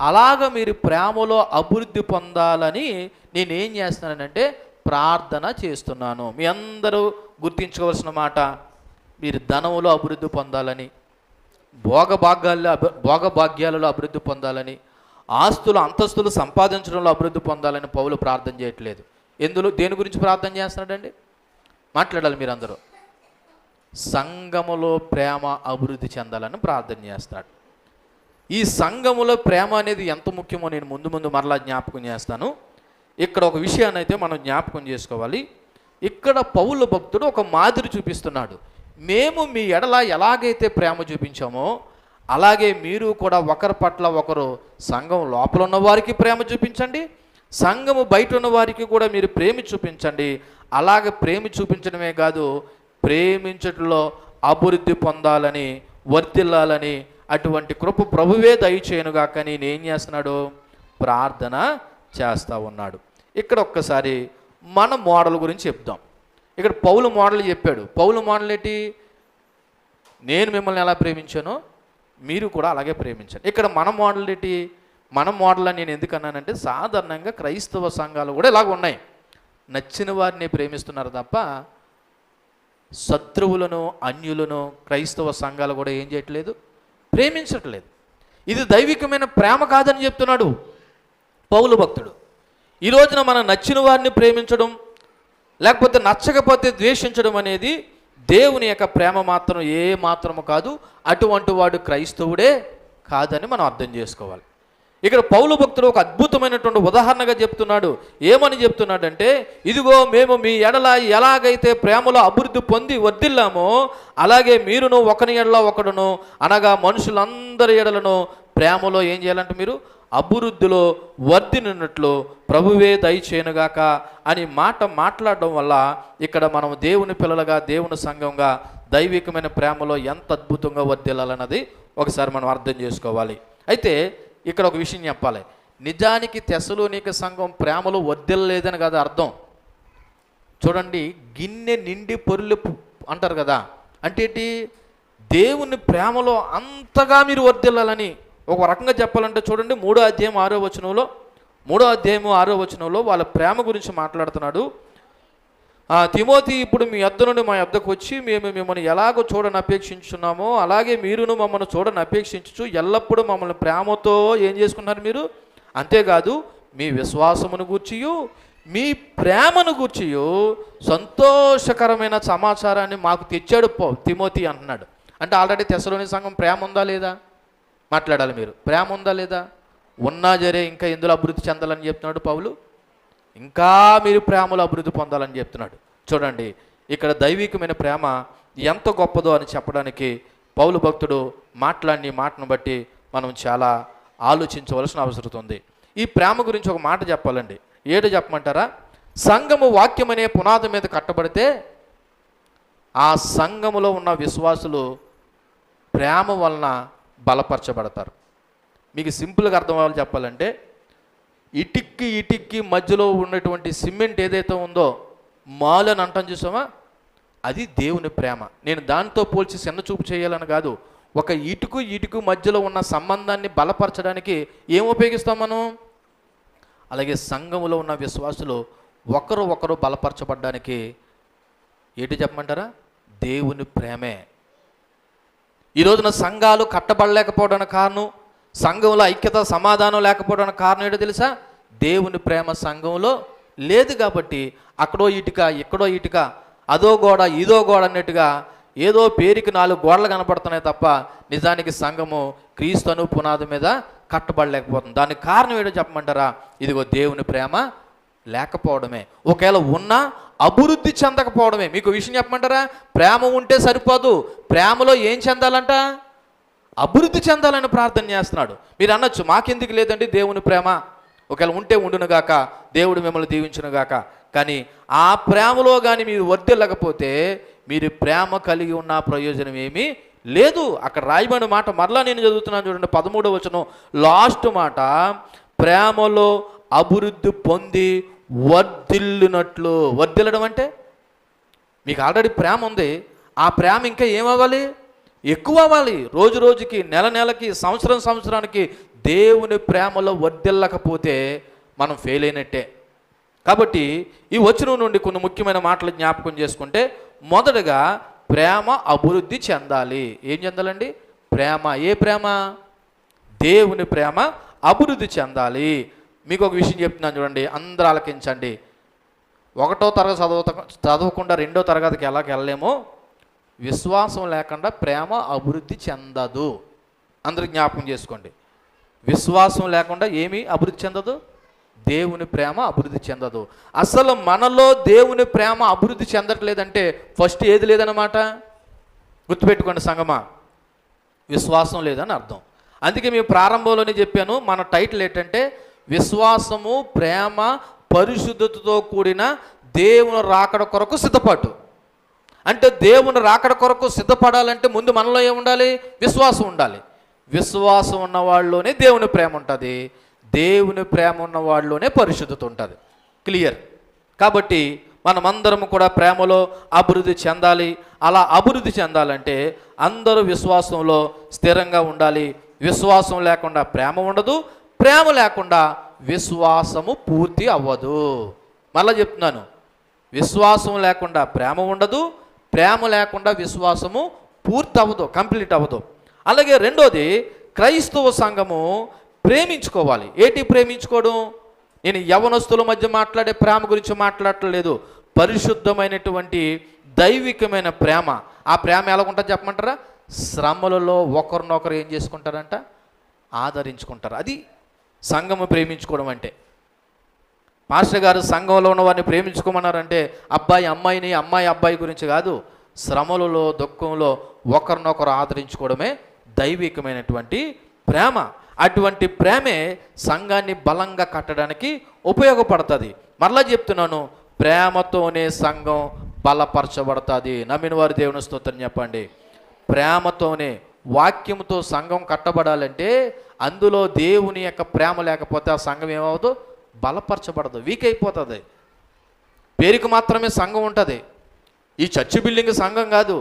A: అలాగ మీరు ప్రేమలో అభివృద్ధి పొందాలని నేనేం చేస్తున్నానంటే ప్రార్థన చేస్తున్నాను. మీ అందరూ గుర్తించుకోవాల్సిన మాట, మీరు ధనములో అభివృద్ధి పొందాలని, భోగభాగ్యాలలో అభివృద్ధి పొందాలని, ఆస్తులు అంతస్తులు సంపాదించడంలో అభివృద్ధి పొందాలని పౌలు ప్రార్థన చేయట్లేదు. దేని గురించి ప్రార్థన చేస్తున్నాడండి? మాట్లాడాలి మీరందరూ. సంఘములో ప్రేమ అభివృద్ధి చెందాలని ప్రార్థన చేస్తాడు. ఈ సంఘములో ప్రేమ అనేది ఎంత ముఖ్యమో నేను ముందు మరలా జ్ఞాపకం చేస్తాను. ఇక్కడ ఒక విషయాన్ని అయితే మనం జ్ఞాపకం చేసుకోవాలి. ఇక్కడ పౌలు భక్తుడు ఒక మాదిరి చూపిస్తున్నాడు. మేము మీ ఎడల ఎలాగైతే ప్రేమ చూపించామో అలాగే మీరు కూడా ఒకరి పట్ల ఒకరు సంఘం లోపల ఉన్న వారికి ప్రేమ చూపించండి, సంఘము బయట ఉన్న వారికి కూడా మీరు ప్రేమ చూపించండి. అలాగే ప్రేమ చూపించడమే కాదు, ప్రేమించడంలో అభివృద్ధి పొందాలని, వర్ధిల్లాలని అటువంటి కృప ప్రభువే దయచేయనుగాక నేనేం చేస్తున్నాడు? ప్రార్థన చేస్తూ ఉన్నాడు. ఇక్కడ ఒక్కసారి మన మోడల్ గురించి చెప్దాం. ఇక్కడ పౌలు మోడల్ చెప్పాడు. పౌలు మోడల్ ఏంటి? నేను మిమ్మల్ని ఎలా ప్రేమించానో మీరు కూడా అలాగే ప్రేమించండి. ఇక్కడ మన మోడల్ ఏంటి? మన మోడల్ అని నేను ఎందుకన్నానంటే, సాధారణంగా క్రైస్తవ సంఘాలు కూడా ఇలాగ ఉన్నాయి. నచ్చిన వారిని ప్రేమిస్తున్నారు తప్ప శత్రువులను, అన్యులను క్రైస్తవ సంఘాలు కూడా ఏం చేయట్లేదు? ప్రేమించట్లేదు. ఇది దైవికమైన ప్రేమ కాదని చెప్తున్నాడు పౌలు భక్తుడు. ఈ రోజున మనం నచ్చిన వారిని ప్రేమించడం లేకపోతే నచ్చకపోతే ద్వేషించడం అనేది దేవుని యొక్క ప్రేమ మాత్రం ఏ మాత్రము కాదు. అటువంటి వాడు క్రైస్తవుడే కాదని మనం అర్థం చేసుకోవాలి. ఇక్కడ పౌలు భక్తుడు ఒక అద్భుతమైనటువంటి ఉదాహరణగా చెప్తున్నాడు. ఏమని చెప్తున్నాడంటే, ఇదిగో మేము మీ ఎడల ఎలాగైతే ప్రేమలో అభివృద్ధి పొంది వర్ధిల్లామో అలాగే మీరును ఒకని ఎడల ఒకడును అనగా మనుషులందరి ఎడలను ప్రేమలో ఏం చేయాలంటే మీరు అభివృద్ధిలో వర్ధిల్లినట్లు ప్రభువే దయచేయనుగాక అని మాట్లాడడం వల్ల ఇక్కడ మనం దేవుని పిల్లలుగా దేవుని సంఘంగా దైవికమైన ప్రేమలో ఎంత అద్భుతంగా వర్ధిల్లాలన్నది ఒకసారి మనం అర్థం చేసుకోవాలి. అయితే ఇక్కడ ఒక విషయం చెప్పాలి. నిజానికి తెస్సలోనిక సంఘం ప్రేమలో వర్ధిల్లలేదని కదా అర్థం. చూడండి, గిన్నె నిండి పొర్లు అంటారు కదా, అంటే ఏంటి? దేవుని ప్రేమలో అంతగా మీరు వర్ధిల్లాలని ఒక రకంగా చెప్పాలంటే చూడండి, 3వ అధ్యాయం 6వ వచనంలో వాళ్ళ ప్రేమ గురించి మాట్లాడుతున్నాడు. తిమోతి ఇప్పుడు మీ యొద్ద నుండి మా యొద్దకు వచ్చి మేము మిమ్మల్ని ఎలాగో చూడని అపేక్షించున్నామో అలాగే మీరును మమ్మల్ని చూడని అపేక్షించు ఎల్లప్పుడూ మమ్మల్ని ప్రేమతో ఏం చేసుకున్నారు మీరు. అంతేకాదు మీ విశ్వాసమును గూర్చియు మీ ప్రేమను గూర్చియు సంతోషకరమైన సమాచారాన్ని మాకు తెచ్చాడు తిమోతి అంటున్నాడు. అంటే ఆల్రెడీ తెస్సలోని సంఘం ప్రేమ ఉందా లేదా మాట్లాడాలి. మీరు ప్రేమ ఉందా లేదా? ఉన్నా జరే ఇంకా ఎందులో అభివృద్ధి చెందాలని చెప్తున్నాడు పౌలు. ఇంకా మీరు ప్రేమలో అభివృద్ధి పొందాలని చెప్తున్నాడు. చూడండి, ఇక్కడ దైవికమైన ప్రేమ ఎంత గొప్పదో అని చెప్పడానికి పౌలు భక్తుడు మాట్లాడిన మాటను బట్టి మనం చాలా ఆలోచించవలసిన అవసరం ఉంది. ఈ ప్రేమ గురించి ఒక మాట చెప్పాలండి. ఏడు చెప్పమంటారా? సంఘము వాక్యం అనే పునాది మీద కట్టబడితే ఆ సంఘములో ఉన్న విశ్వాసులు ప్రేమ వలన బలపరచబడతారు. మీకు సింపుల్గా అర్థం అవ్వాలి చెప్పాలంటే, ఇటిక్కి మధ్యలో ఉన్నటువంటి సిమెంట్ ఏదైతే ఉందో మాలు అని అంటాం చూసామా, అది దేవుని ప్రేమ. నేను దానితో పోల్చి చిన్న చూపు చేయాలని కాదు. ఒక ఇటుకు మధ్యలో ఉన్న సంబంధాన్ని బలపరచడానికి ఏం ఉపయోగిస్తాం మనం? అలాగే సంఘములో ఉన్న విశ్వాసులు ఒకరు బలపరచబడ్డానికి ఏంటి చెప్పమంటారా? దేవుని ప్రేమే. ఈ రోజున సంఘాలు కట్టబడలేకపోవడానికి కారణం, సంఘంలో ఐక్యత సమాధానం లేకపోవడానికి కారణం ఏంటో తెలుసా? దేవుని ప్రేమ సంఘంలో లేదు కాబట్టి అక్కడో ఇటుక ఇక్కడో ఇటుక, అదో గోడ ఇదో గోడ అన్నట్టుగా ఏదో పేరుకి 4 గోడలు కనపడుతున్నాయి తప్ప నిజానికి సంఘము క్రీస్తును పునాది మీద కట్టబడలేకపోతుంది. దానికి కారణం ఏంటో చెప్పమంటారా? ఇదిగో దేవుని ప్రేమ లేకపోవడమే. ఒకవేళ ఉన్నా అభివృద్ధి చెందకపోవడమే. మీకు విషయం చెప్పమంటారా? ప్రేమ ఉంటే సరిపోదు, ప్రేమలో ఏం చెందాలంట? అభివృద్ధి చెందాలని ప్రార్థన చేస్తున్నాడు. మీరు అనొచ్చు, మాకెందుకు లేదండి దేవుని ప్రేమ, ఒకవేళ ఉంటే ఉండునుగాక, దేవుడు మిమ్మల్ని దీవించునుగాక. కానీ ఆ ప్రేమలో కానీ మీరు వర్ధిల్లకపోతే మీరు ప్రేమ కలిగి ఉన్న ప్రయోజనం ఏమీ లేదు. అక్కడ రాయబడిన మాట మరలా నేను చదువుతున్నాను చూడండి, 13వ వచనం లాస్ట్ మాట, ప్రేమలో అభివృద్ధి పొంది వర్ధిల్లునట్లు. వర్ధిల్లడం అంటే మీకు ఆల్రెడీ ప్రేమ ఉంది, ఆ ప్రేమ ఇంకా ఏమవ్వాలి? ఎక్కువ అవ్వాలి. రోజు రోజుకి, నెల నెలకి, సంవత్సరానికి దేవుని ప్రేమలో వర్ధిల్లకపోతే మనం ఫెయిల్ అయినట్టే. కాబట్టి ఈ వచనం నుండి కొన్ని ముఖ్యమైన మాటలు జ్ఞాపకం చేసుకుంటే, మొదటగా ప్రేమ అభివృద్ధి చెందాలి. ఏం చెందాలండి? ప్రేమ. ఏ ప్రేమ? దేవుని ప్రేమ అభివృద్ధి చెందాలి. మీకు ఒక విషయం చెప్తున్నాను చూడండి, అందరూ ఆలకించండి. 1వ తరగతి చదవకుండా 2వ తరగతికి ఎలాగ వెళ్ళలేమో, విశ్వాసం లేకుండా ప్రేమ అభివృద్ధి చెందదు. అందరూ జ్ఞాపకం చేసుకోండి. విశ్వాసం లేకుండా ఏమీ అభివృద్ధి చెందదు, దేవుని ప్రేమ అభివృద్ధి చెందదు. అసలు మనలో దేవుని ప్రేమ అభివృద్ధి చెందట్లేదంటే ఫస్ట్ ఏది లేదన్నమాట. గుర్తుపెట్టుకోండి సంగమా, విశ్వాసం లేదని అర్థం. అందుకే మేము ప్రారంభంలోనే చెప్పాను, మన టైటిల్ ఏంటంటే విశ్వాసము, ప్రేమ, పరిశుద్ధతతో కూడిన దేవుని రాకడ కొరకు సిద్ధపాటు. అంటే దేవుని రాకడ కొరకు సిద్ధపడాలంటే ముందు మనలో ఏముండాలి? విశ్వాసం ఉండాలి. విశ్వాసం ఉన్న వాళ్ళలోనే దేవుని ప్రేమ ఉంటుంది, దేవుని ప్రేమ ఉన్న వాళ్ళలోనే పరిశుద్ధత ఉంటుంది. క్లియర్? కాబట్టి మనమందరం కూడా ప్రేమలో అభివృద్ధి చెందాలి. అలా అభివృద్ధి చెందాలంటే అందరూ విశ్వాసంలో స్థిరంగా ఉండాలి. విశ్వాసం లేకుండా ప్రేమ ఉండదు, ప్రేమ లేకుండా విశ్వాసము పూర్తి అవ్వదు. మళ్ళీ చెప్తున్నాను, విశ్వాసం లేకుండా ప్రేమ ఉండదు, ప్రేమ లేకుండా విశ్వాసము పూర్తి అవ్వదు, కంప్లీట్ అవ్వదు. అలాగే రెండోది, క్రైస్తవ సంఘము ప్రేమించుకోవాలి. ఏంటి ప్రేమించుకోవడం? నేను యవనస్తుల మధ్య మాట్లాడే ప్రేమ గురించి మాట్లాడట్లేదు, పరిశుద్ధమైనటువంటి దైవికమైన ప్రేమ. ఆ ప్రేమ ఎలా ఉంటుంది చెప్పమంటారా? శ్రమలలో ఒకరినొకరు ఏం చేసుకుంటారంట? ఆదరించుకుంటారు. అది సంఘము ప్రేమించుకోవడం అంటే. మాస్టర్ గారు సంఘంలో ఉన్న వారిని ప్రేమించుకోమన్నారంటే అబ్బాయి అమ్మాయిని, అమ్మాయి అబ్బాయి గురించి కాదు, శ్రమలలో దుఃఖంలో ఒకరినొకరు ఆదరించుకోవడమే దైవికమైనటువంటి ప్రేమ. అటువంటి ప్రేమే సంఘాన్ని బలంగా కట్టడానికి ఉపయోగపడుతుంది. మరలా చెప్తున్నాను, ప్రేమతోనే సంఘం బలపరచబడుతుంది. నమ్మిన వారు దేవుని స్తోత్రం చెప్పండి. ప్రేమతోనే, వాక్యంతో సంఘం కట్టబడాలంటే అందులో దేవుని యొక్క ప్రేమ లేకపోతే ఆ సంఘం ఏమవుతుందో బలపరచబడదు, వీక్ అయిపోతుంది. పేరుకు మాత్రమే సంఘం ఉంటుంది. ఈ చర్చి బిల్డింగ్ సంఘం కాదు,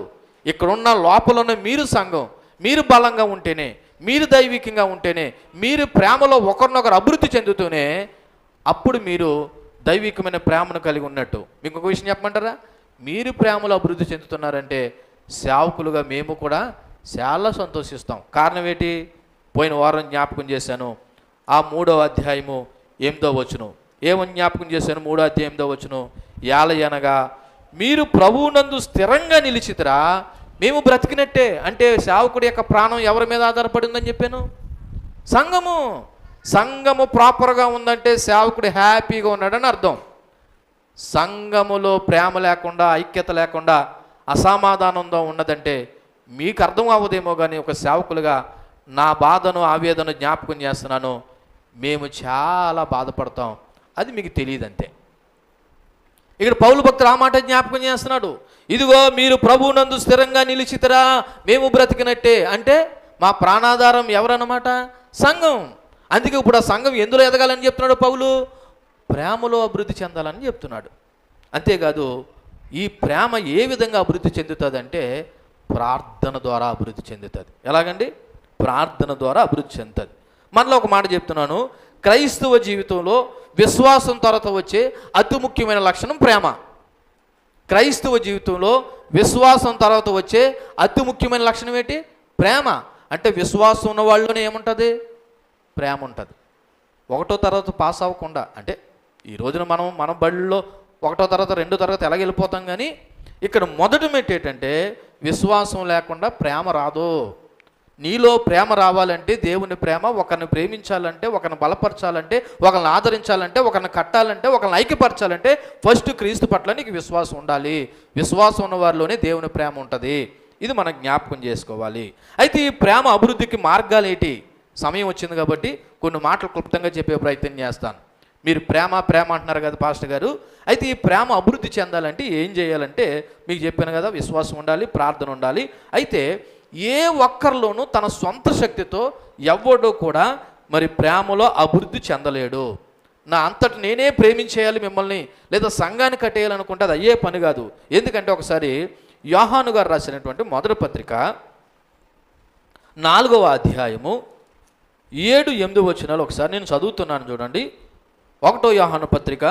A: ఇక్కడున్న లోపల మీరు సంఘం. మీరు బలంగా ఉంటేనే, మీరు దైవికంగా ఉంటేనే, మీరు ప్రేమలో ఒకరినొకరు అభివృద్ధి చెందుతూనే అప్పుడు మీరు దైవికమైన ప్రేమను కలిగి ఉన్నట్టు. మీకు ఒక విషయం చెప్పమంటారా? మీరు ప్రేమలో అభివృద్ధి చెందుతున్నారంటే సేవకులుగా మేము కూడా చాలా సంతోషిస్తాం. కారణం ఏంటి? పోయిన వారం జ్ఞాపకం చేశాను, ఆ 3వ అధ్యాయము 8వ వచనం. ఏమని జ్ఞాపకం చేశాను? 3వ అధ్యాయం 8వ వచనం, ఏలయనగా మీరు ప్రభువునందు స్థిరంగా నిలిచితరా మేము బ్రతికినట్టే. అంటే సేవకుడి యొక్క ప్రాణం ఎవరి మీద ఆధారపడి ఉందని చెప్పాను? సంఘము. సంఘము ప్రాపర్గా ఉందంటే సేవకుడు హ్యాపీగా ఉన్నాడని అర్థం. సంఘములో ప్రేమ లేకుండా, ఐక్యత లేకుండా, అసమాధానంతో ఉన్నదంటే మీకు అర్థం అవ్వదేమో కానీ ఒక సేవకులుగా నా బాధను, ఆవేదన జ్ఞాపకం చేస్తున్నాను. మేము చాలా బాధపడతాం, అది మీకు తెలియదు అంతే. ఇక్కడ పౌలు భక్తుడు ఆ మాట జ్ఞాపకం చేస్తున్నాడు. ఇదిగో మీరు ప్రభువునందు స్థిరంగా నిలిచితరా మేము బ్రతికినట్టే. అంటే మా ప్రాణాధారం ఎవరన్నమాట? సంఘం. అందుకే ఇప్పుడు ఆ సంఘం ఎందులో ఎదగాలని చెప్తున్నాడు పౌలు? ప్రేమలో అభివృద్ధి చెందాలని చెప్తున్నాడు. అంతేకాదు, ఈ ప్రేమ ఏ విధంగా అభివృద్ధి చెందుతుంది అంటే ప్రార్థన ద్వారా అభివృద్ధి చెందుతుంది. ఎలాగండి? ప్రార్థన ద్వారా అభివృద్ధి చెందుతుంది. మనలో ఒక మాట చెప్తున్నాను, క్రైస్తవ జీవితంలో విశ్వాసం తర్వాత వచ్చే అతి ముఖ్యమైన లక్షణం ప్రేమ. క్రైస్తవ జీవితంలో విశ్వాసం తర్వాత వచ్చే అతి ముఖ్యమైన లక్షణం ఏంటి? ప్రేమ. అంటే విశ్వాసం ఉన్న వాళ్ళలోనే ఏముంటుంది? ప్రేమ ఉంటుంది. 1వ తరగతి పాస్ అవ్వకుండా, అంటే ఈ రోజున మన బడిలో 1వ తరగతి 2వ తరగతి ఎలాగ వెళ్ళిపోతాం, కానీ ఇక్కడ మొదటి మెట్టు ఏంటంటే విశ్వాసం లేకుండా ప్రేమ రాదు. నీలో ప్రేమ రావాలంటే, దేవుని ప్రేమ, ఒకరిని ప్రేమించాలంటే, ఒకరిని బలపరచాలంటే, ఒకరిని ఆదరించాలంటే, ఒకరిని కట్టాలంటే, ఒకరిని ఐక్యపరచాలంటే ఫస్ట్ క్రీస్తు పట్ల నీకు విశ్వాసం ఉండాలి. విశ్వాసం ఉన్న వారిలోనే దేవుని ప్రేమ ఉంటుంది. ఇది మనం జ్ఞాపకం చేసుకోవాలి. అయితే ఈ ప్రేమ అభివృద్ధికి మార్గాలు ఏంటి? సమయం వచ్చింది కాబట్టి కొన్ని మాటలు క్లుప్తంగా చెప్పే ప్రయత్నం చేస్తాను. మీరు ప్రేమ ప్రేమ అంటున్నారు కదా పాస్టర్ గారు. అయితే ఈ ప్రేమ అభివృద్ధి చెందాలంటే ఏం చేయాలంటే మీకు చెప్పాను కదా, విశ్వాసం ఉండాలి, ప్రార్థన ఉండాలి. అయితే ఏ ఒక్కరిలోనూ తన సొంత శక్తితో ఎవ్వడూ కూడా మరి ప్రేమలో అభివృద్ధి చెందలేడు. నా అంతటి నేనే ప్రేమించేయాలి మిమ్మల్ని, లేదా సంఘాన్ని కట్టేయాలనుకుంటే అది అయ్యే పని కాదు. ఎందుకంటే ఒకసారి యోహాను గారు రాసినటువంటి మొదటి పత్రిక 4వ అధ్యాయము 7-8 వచనాలు ఒకసారి నేను చదువుతున్నాను చూడండి. 1వ యోహాను పత్రిక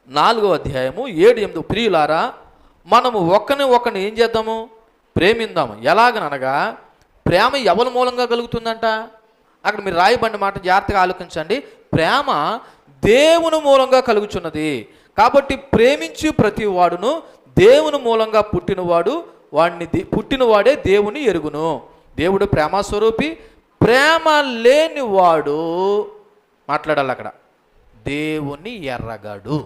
A: 4వ అధ్యాయము 7-8. ప్రియులారా, మనము ఒకరిని ఏం చేద్దాము? ప్రేమిందాము. ఎలాగనగా ప్రేమ ఎవరి మూలంగా కలుగుతుందంట? అక్కడ మీరు రాయబడిన మాట జాగ్రత్తగా ఆలోచించండి. ప్రేమ దేవుని మూలంగా కలుగుచున్నది. కాబట్టి ప్రేమించు ప్రతి వాడును దేవుని మూలంగా పుట్టినవాడే దేవుని ఎరుగును. దేవుడు ప్రేమస్వరూపి. ప్రేమ లేనివాడు మాట్లాడాలి అక్కడ, దేవుని ఎరగడు.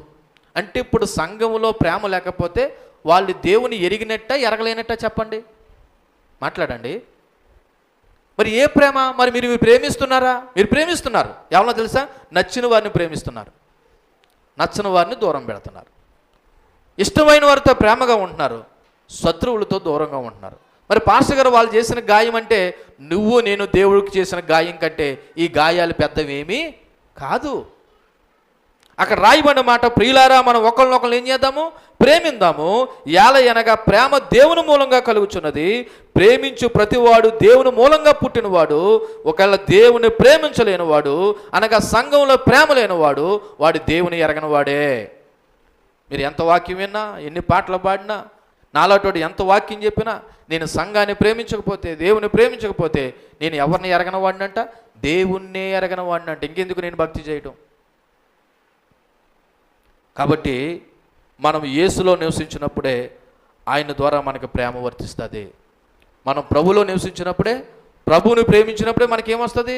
A: అంటే ఇప్పుడు సంఘములో ప్రేమ లేకపోతే వాళ్ళు దేవుని ఎరిగినట్ట ఎరగలేనట్ట? చెప్పండి, మాట్లాడండి. మరి ఏ ప్రేమ? మరి మీరు ప్రేమిస్తున్నారా? మీరు ప్రేమిస్తున్నారు. ఎవరో తెలుసా? నచ్చిన వారిని ప్రేమిస్తున్నారు, నచ్చని వారిని దూరం పెడుతున్నారు. ఇష్టమైన వారితో ప్రేమగా ఉంటున్నారు, శత్రువులతో దూరంగా ఉంటున్నారు. మరి పాస్టర్ గారు వాళ్ళు చేసిన గాయం అంటే నువ్వు నేను దేవుడికి చేసిన గాయం కంటే ఈ గాయాలు పెద్దవేమీ కాదు. అక్కడ రాయబడిన మాట, ప్రియులారా మనం ఒకరినొకరు ఏం చేద్దాము? ప్రేమిందాము. ఏలయనగా ప్రేమ దేవుని మూలంగా కలుగుచున్నది. ప్రేమించు ప్రతివాడు దేవుని మూలంగా పుట్టినవాడు. ఒకవేళ దేవుని ప్రేమించలేనివాడు, అనగా సంఘంలో ప్రేమ లేనివాడు, వాడు దేవుని ఎరగనివాడే. మీరు ఎంత వాక్యం విన్నా, ఎన్ని పాటలు పాడినా, నాలాటోడు ఎంత వాక్యం చెప్పినా, నేను సంఘాన్ని ప్రేమించకపోతే, దేవుని ప్రేమించకపోతే నేను ఎవరిని ఎరగనవాడినంట? దేవుణ్ణే ఎరగనవాడినంట. ఇంకెందుకు నేను భక్తి చేయటం? కాబట్టి మనం యేసులో నివసించినప్పుడే ఆయన ద్వారా మనకు ప్రేమ వర్తిస్తుంది. మనం ప్రభులో నివసించినప్పుడే, ప్రభువుని ప్రేమించినప్పుడే మనకేమొస్తుంది?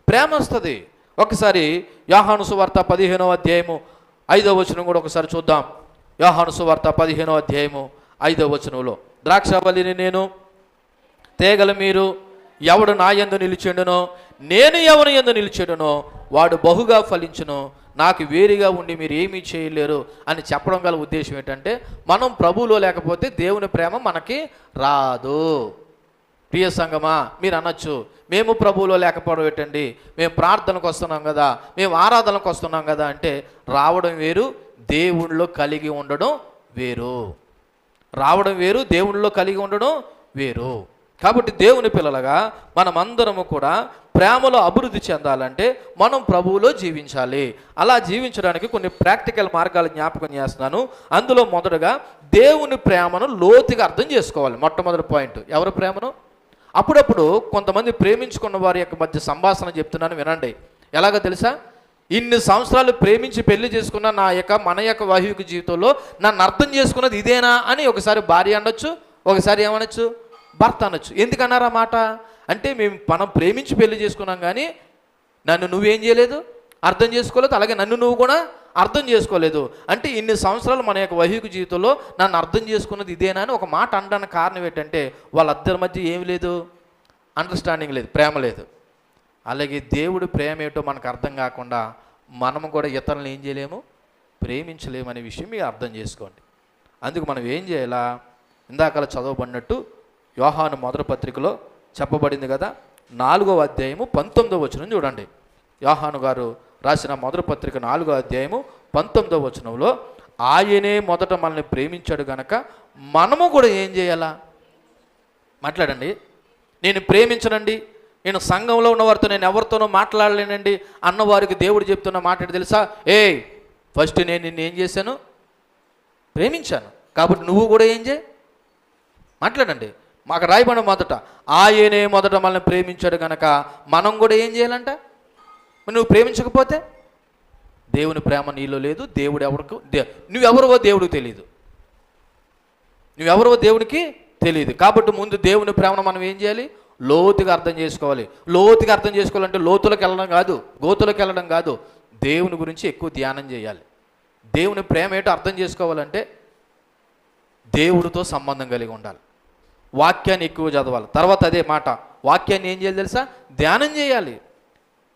A: ప్రేమ వస్తుంది. ఒకసారి యోహాను సువార్త 15వ అధ్యాయము 5వ వచనం కూడా ఒకసారి చూద్దాం. యోహాను సువార్త 15వ అధ్యాయము 5వ వచనంలో, ద్రాక్షావల్లిని నేను, తీగలు మీరు, ఎవడు నా యందు నిలిచెండునో నేను ఎవరి యందు నిలిచెండునో వాడు బహుగా ఫలించును, నాకు వేరుగా ఉండి మీరు ఏమీ చేయలేరు అని చెప్పడం గల ఉద్దేశం ఏంటంటే, మనం ప్రభువులో లేకపోతే దేవుని ప్రేమ మనకి రాదు. ప్రియ సంగమా, మీరు అనొచ్చు, మేము ప్రభువులో లేకపోవడం ఏంటండి, మేము ప్రార్థనకు వస్తున్నాం కదా, మేము ఆరాధనకు వస్తున్నాం కదా అంటే, రావడం వేరు, దేవుళ్ళో కలిగి ఉండడం వేరు. రావడం వేరు, దేవుళ్ళో కలిగి ఉండడం వేరు. కాబట్టి దేవుని పిల్లలుగా మనమందరము కూడా ప్రేమలో అభివృద్ధి చెందాలంటే మనం ప్రభువులో జీవించాలి. అలా జీవించడానికి కొన్ని ప్రాక్టికల్ మార్గాలు జ్ఞాపకం చేస్తున్నాను. అందులో మొదటగా దేవుని ప్రేమను లోతుగా అర్థం చేసుకోవాలి. మొట్టమొదటి పాయింట్, ఎవరి ప్రేమను? అప్పుడప్పుడు కొంతమంది ప్రేమించుకున్న వారి యొక్క మధ్య సంభాషణ చెప్తున్నాను, వినండి. ఎలాగో తెలుసా? ఇన్ని సంవత్సరాలు ప్రేమించి పెళ్లి చేసుకున్న మన యొక్క వైవాహిక జీవితంలో నన్ను అర్థం చేసుకున్నది ఇదేనా అని ఒకసారి భార్య అనొచ్చు, ఒకసారి ఏమనొచ్చు, భర్త అనొచ్చు. ఎందుకన్నారా మాట అంటే, మనం ప్రేమించి పెళ్లి చేసుకున్నాం కానీ నన్ను నువ్వేం చేయలేదు, అర్థం చేసుకోలేదు, అలాగే నన్ను నువ్వు కూడా అర్థం చేసుకోలేదు. అంటే ఇన్ని సంవత్సరాలు మన యొక్క వైవాహిక జీవితంలో నన్ను అర్థం చేసుకున్నది ఇదేనా అని ఒక మాట అనడానికి కారణం ఏంటంటే, వాళ్ళిద్దరి మధ్య ఏమి లేదు, అండర్స్టాండింగ్ లేదు, ప్రేమ లేదు. అలాగే దేవుడి ప్రేమ ఏమిటో మనకు అర్థం కాకుండా మనము కూడా ఇతరులను ఏం చేయలేము, ప్రేమించలేము అనే విషయం మీరు అర్థం చేసుకోండి. అందుకు మనం ఏం చేయాలా, ఇందాకలా చదవబడినట్టు యోహాను మొదటి పత్రికలో చెప్పబడింది కదా, 4వ అధ్యాయము 19వ వచనం చూడండి. యోహాను గారు రాసిన మొదటి పత్రిక 4వ అధ్యాయము 19వ వచనంలో, ఆయనే మొదట మనల్ని ప్రేమించాడు గనక మనము కూడా ఏం చేయాలా? మాట్లాడండి. నేను ప్రేమించనండి, నేను సంఘంలో ఉన్నవారితో నేను ఎవరితోనో మాట్లాడలేనండి అన్నవారికి దేవుడు చెప్తున్న మాట తెలుసా? ఫస్ట్ నేను నిన్ను ఏం చేశాను? ప్రేమించాను. కాబట్టి నువ్వు కూడా ఏం చేయి? మాట్లాడండి. మాకు రాయబడిన మొదట, ఆయనే మొదట మనల్ని ప్రేమించాడు కనుక మనం కూడా ఏం చేయాలంట? నువ్వు ప్రేమించకపోతే దేవుని ప్రేమ నీలో లేదు. దేవుడు నువ్వెవరో దేవుడికి తెలియదు, నువ్వెవరో దేవునికి తెలియదు. కాబట్టి ముందు దేవుని ప్రేమను మనం ఏం చేయాలి? లోతుగా అర్థం చేసుకోవాలి. లోతుగా అర్థం చేసుకోవాలంటే లోతులకు వెళ్ళడం కాదు, గోతులకు వెళ్ళడం కాదు, దేవుని గురించి ఎక్కువ ధ్యానం చేయాలి. దేవుని ప్రేమ ఏంటో అర్థం చేసుకోవాలంటే దేవుడితో సంబంధం కలిగి ఉండాలి. వాక్యాన్ని ఎక్కువ చదవాలి. తర్వాత అదే మాట, వాక్యాన్ని ఏం చేయాలి తెలుసా? ధ్యానం చేయాలి.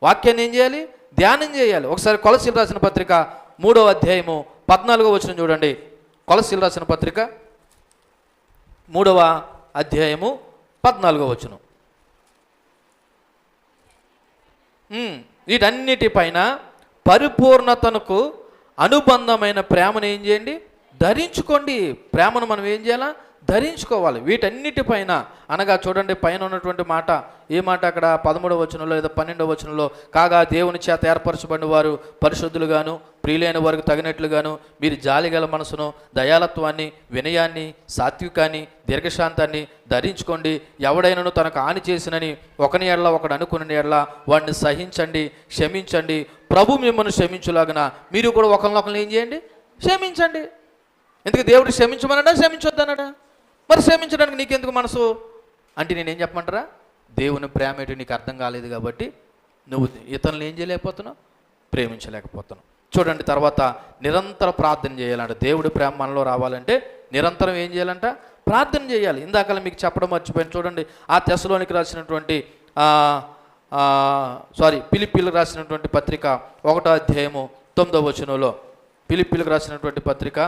A: వాక్యాన్ని ఏం చేయాలి? ధ్యానం చేయాలి. ఒకసారి కొలసీలు రాసిన పత్రిక 3వ అధ్యాయము 14వ వచనం చూడండి. కొలసీలు రాసిన పత్రిక 3వ అధ్యాయము 14వ వచనం. వీటన్నిటిపైన పరిపూర్ణతకు అనుబంధమైన ప్రేమను ఏం చేయండి? ధరించుకోండి. ప్రేమను మనం ఏం చేయాలా? ధరించుకోవాలి. వీటన్నిటిపైన అనగా చూడండి, పైన ఉన్నటువంటి మాట, ఏ మాట అక్కడ 13వ వచనంలో లేదా 12వ వచనంలో, కాగా దేవుని చేత ఏర్పరచబడిన వారు పరిశుద్ధులుగాను ప్రియులైన వారికి తగినట్లుగాను మీరు జాలిగల మనసును, దయాలత్వాన్ని, వినయాన్ని, సాత్వికాన్ని, దీర్ఘశాంతాన్ని ధరించుకోండి. ఎవడైనను తనకు హాని చేసినని ఒకని ఎడల ఒకడు అనుకుని ఎడల వాడిని సహించండి, క్షమించండి. ప్రభు మిమ్మల్ని క్షమించులాగున మీరు కూడా ఒకరినొకరిని ఏం చేయండి? క్షమించండి. ఎందుకు దేవుడు క్షమించమన్నాడా, క్షమించొద్దన్నాడా? మరి క్షమించడానికి నీకెందుకు మనసు అంటే నేనేం చెప్పమంటారా? దేవుని ప్రేమ ఏంటో నీకు అర్థం కాలేదు కాబట్టి నువ్వు ఇతరులను ఏం చేయలేకపోతున్నావు? ప్రేమించలేకపోతున్నావు. చూడండి, తర్వాత నిరంతర ప్రార్థన చేయాలంట. దేవుడి ప్రేమ మనలో రావాలంటే నిరంతరం ఏం చేయాలంట? ప్రార్థన చేయాలి. ఇందాక మీకు చెప్పడం మర్చిపోయాను. చూడండి, ఆ తెస్సలోనికి రాసినటువంటి ఫిలిప్పీలకు రాసినటువంటి పత్రిక 1వ అధ్యాయము 9వ వచనంలో, ఫిలిప్పీలకు రాసినటువంటి పత్రిక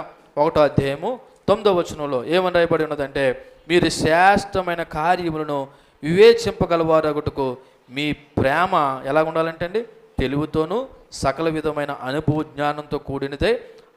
A: 1వ అధ్యాయము 9వ వచనంలో ఏమని రాయబడి ఉన్నదంటే, మీరు శ్రేష్టమైన కార్యములను వివేచింపగలవారగుటకు మీ ప్రేమ ఎలా ఉండాలంటే అండి, తెలివితోనూ సకల విధమైన అనుభవ జ్ఞానంతో కూడినదే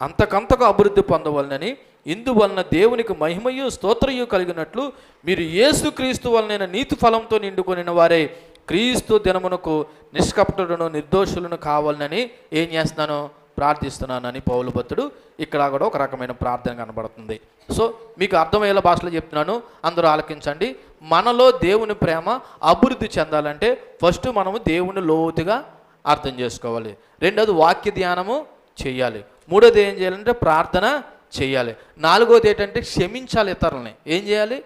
A: అంతకంతకు అభివృద్ధి పొందవలనని, ఇందువలన దేవునికి మహిమయు స్తోత్రయు కలిగినట్లు మీరు యేసుక్రీస్తు వలన నీతి ఫలంతో నిండుకొనిన వారే క్రీస్తు దినమునకు నిష్కపటులను నిర్దోషులను కావాలని ఏం చేస్తున్నాను? ప్రార్థిస్తున్నానని పౌలు భక్తుడు ఇక్కడ కూడా ఒక రకమైన ప్రార్థన కనబడుతుంది. సో మీకు అర్థమయ్యేలా భాషలో చెప్తున్నాను, అందరూ ఆలకించండి. మనలో దేవుని ప్రేమ అభివృద్ధి చెందాలంటే ఫస్ట్ మనము దేవుని లోతుగా అర్థం చేసుకోవాలి. రెండోది వాక్య ధ్యానము చేయాలి. మూడోది ఏం చేయాలంటే ప్రార్థన చేయాలి. నాలుగోది ఏంటంటే క్షమించాలి ఇతరులని. ఏం చేయాలి?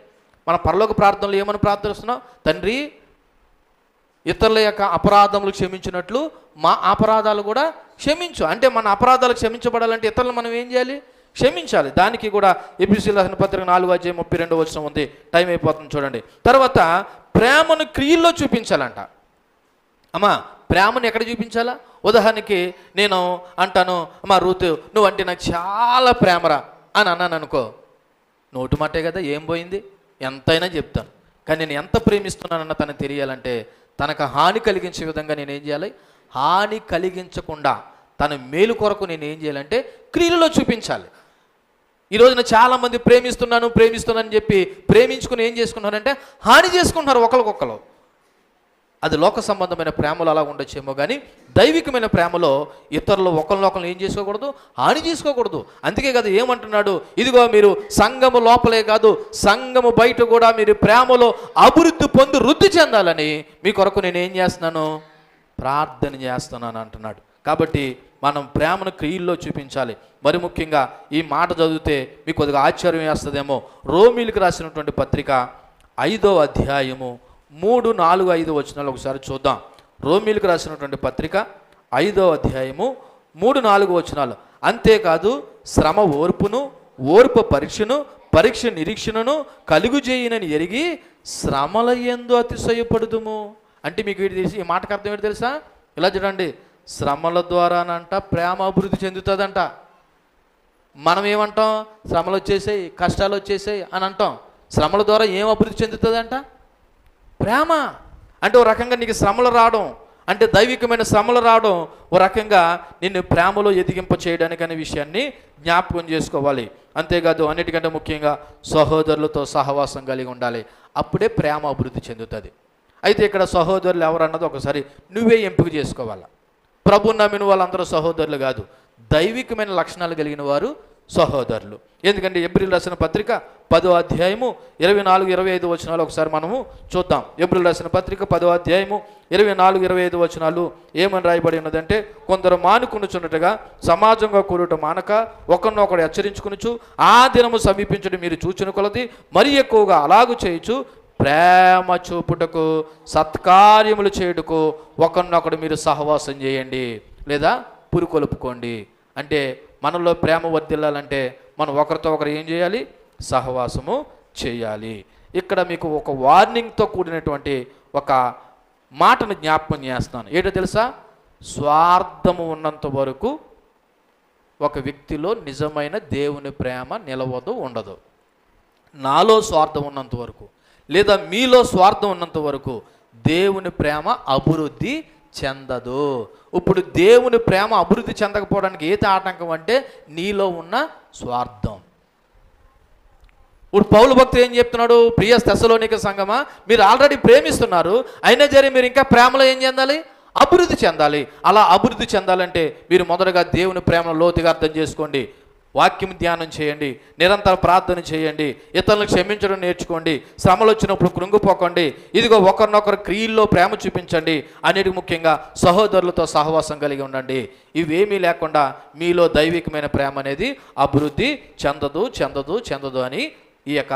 A: మన పరలోక ప్రార్థనలు ఏమని ప్రార్థిస్తున్నాం? తండ్రి ఇతరుల యొక్క అపరాధములు క్షమించినట్లు మా అపరాధాలు కూడా క్షమించు. అంటే మన అపరాధాలు క్షమించబడాలంటే ఇతరులు మనం ఏం చేయాలి? క్షమించాలి. దానికి కూడా ఎఫెసీయులకు రాసిన పత్రిక 4:32 ఉంది. టైం అయిపోతుంది చూడండి. తర్వాత ప్రేమను క్రియల్లో చూపించాలంట. అమ్మా, ప్రేమను ఎక్కడ చూపించాలా? ఉదాహరణకి నేను అంటాను, అమ్మా రూతు నువ్వంటే నాకు చాలా ప్రేమరా అని అన్నాను అనుకో, నోటు మాటే కదా, ఏం పోయింది? ఎంతైనా చెప్తాను. కానీ నేను ఎంత ప్రేమిస్తున్నానన్న తనకు తెలియాలంటే తనకు హాని కలిగించే విధంగా నేను ఏం చేయాలి? హాని కలిగించకుండా తన మేలు కొరకు నేను ఏం చేయాలంటే క్రియలలో చూపించాలి. ఈ రోజున చాలామంది ప్రేమిస్తున్నానని చెప్పి ప్రేమించుకుని ఏం చేసుకున్నారంటే హాని చేసుకుంటున్నారు ఒకరికొకరు. అది లోక సంబంధమైన ప్రేమలో అలా ఉండొచ్చేమో, కానీ దైవికమైన ప్రేమలో ఇతరులు ఒకరినొకరు ఏం చేసుకోకూడదు? హాని చేసుకోకూడదు. అందుకే కదా ఏమంటున్నాడు? ఇదిగో మీరు సంఘము లోపలే కాదు, సంఘము బయట కూడా మీరు ప్రేమలో అభివృద్ధి పొంది వృద్ధి చెందాలని మీ కొరకు నేను ఏం చేస్తున్నాను? ప్రార్థన చేస్తున్నాను అంటున్నాడు. కాబట్టి మనం ప్రేమను క్రియల్లో చూపించాలి. మరి ముఖ్యంగా ఈ మాట చదివితే మీకు కొద్దిగా ఆశ్చర్యం వేస్తుందేమో. రోమీలకు రాసినటువంటి పత్రిక 5వ అధ్యాయము 3, 4, 5 వచనాలు ఒకసారి చూద్దాం. రోమీలకు రాసినటువంటి పత్రిక 5వ అధ్యాయము 3, 4 వచనాలు. అంతేకాదు శ్రమ ఓర్పును, ఓర్పు పరీక్షను, పరీక్ష నిరీక్షణను కలుగు చేయనని ఎరిగి శ్రమల యందు అతిశయపడుదుము. అంటే మీకు వీటి తెలిసి ఈ మాటకు అర్థం ఏంటి తెలుసా? ఇలా చూడండి, శ్రమల ద్వారానంట ప్రేమ అభివృద్ధి చెందుతుందంట. మనం ఏమంటాం? శ్రమలు వచ్చేసాయి, కష్టాలు వచ్చేసాయి అని అంటాం. శ్రమల ద్వారా ఏం అభివృద్ధి చెందుతుందంట? ప్రేమ. అంటే ఓ రకంగా నీకు శ్రమలు రావడం అంటే దైవికమైన శ్రమలు రావడం ఓ రకంగా నిన్ను ప్రేమలో ఎదిగింప చేయడానికి అనే విషయాన్ని జ్ఞాపకం చేసుకోవాలి. అంతేకాదు అన్నిటికంటే ముఖ్యంగా సహోదరులతో సహవాసం కలిగి ఉండాలి. అప్పుడే ప్రేమ అభివృద్ధి చెందుతుంది. అయితే ఇక్కడ సహోదరులు ఎవరన్నది ఒకసారి నువ్వే ఎంపిక చేసుకోవాలా. ప్రభువుని నమ్మిన వాళ్ళందరూ సహోదరులు కాదు, దైవికమైన లక్షణాలు కలిగిన వారు సహోదరులు. ఎందుకంటే ఎబ్రిల్ రాసిన పత్రిక 10వ అధ్యాయము 24, 25 వచనాలు ఒకసారి మనము చూద్దాం. ఎబ్రిల్ రాసిన పత్రిక 10వ అధ్యాయము 24, 25 వచనాలు ఏమని రాయబడి ఉన్నదంటే, కొందరు మానుకునుచున్నట్టుగా సమాజంగా కూడుట మానక ఒకరినొకడు హెచ్చరించుకునుచు ఆ దినము సమీపించడం మీరు చూచిన కొలది మరి ఎక్కువగా అలాగు చేయొచ్చు ప్రేమ చూపుటకు సత్కార్యములు చేయుటకు ఒకరినొకడు మీరు సహవాసం చేయండి లేదా పురుకొలుపుకోండి. అంటే మనలో ప్రేమ వర్ధిల్లాలంటే మనం ఒకరితో ఒకరు ఏం చేయాలి? సహవాసము చేయాలి. ఇక్కడ మీకు ఒక వార్నింగ్తో కూడినటువంటి ఒక మాటను జ్ఞాపకం చేస్తున్నాను. ఏంటో తెలుసా? స్వార్థము ఉన్నంత వరకు ఒక వ్యక్తిలో నిజమైన దేవుని ప్రేమ నిలవదు, ఉండదు. నాలో స్వార్థం ఉన్నంత వరకు లేదా మీలో స్వార్థం ఉన్నంత వరకు దేవుని ప్రేమ అభివృద్ధి చెందదు. ఇప్పుడు దేవుని ప్రేమ అభివృద్ధి చెందకపోవడానికి ఏది ఆటంకం అంటే నీలో ఉన్న స్వార్థం. ఇప్పుడు పౌలు భక్తుడు ఏం చెప్తున్నాడు? ప్రియ తెస్సలోనిక సంఘమా, మీరు ఆల్రెడీ ప్రేమిస్తున్నారు, అయినా సరే మీరు ఇంకా ప్రేమలో ఏం చెందాలి? అభివృద్ధి చెందాలి. అలా అభివృద్ధి చెందాలంటే మీరు మొదటగా దేవుని ప్రేమను లోతుగా అర్థం చేసుకోండి. వాక్యం ధ్యానం చేయండి, నిరంతర ప్రార్థన చేయండి, ఇతరులను క్షమించడం నేర్చుకోండి, శ్రమలు వచ్చినప్పుడు కృంగిపోకండి, ఇదిగో ఒకరినొకరు క్రియల్లో ప్రేమ చూపించండి, అన్నిటి ముఖ్యంగా సహోదరులతో సహవాసం కలిగి ఉండండి. ఇవేమీ లేకుండా మీలో దైవికమైన ప్రేమ అనేది అభివృద్ధి చెందదు అని ఈ యొక్క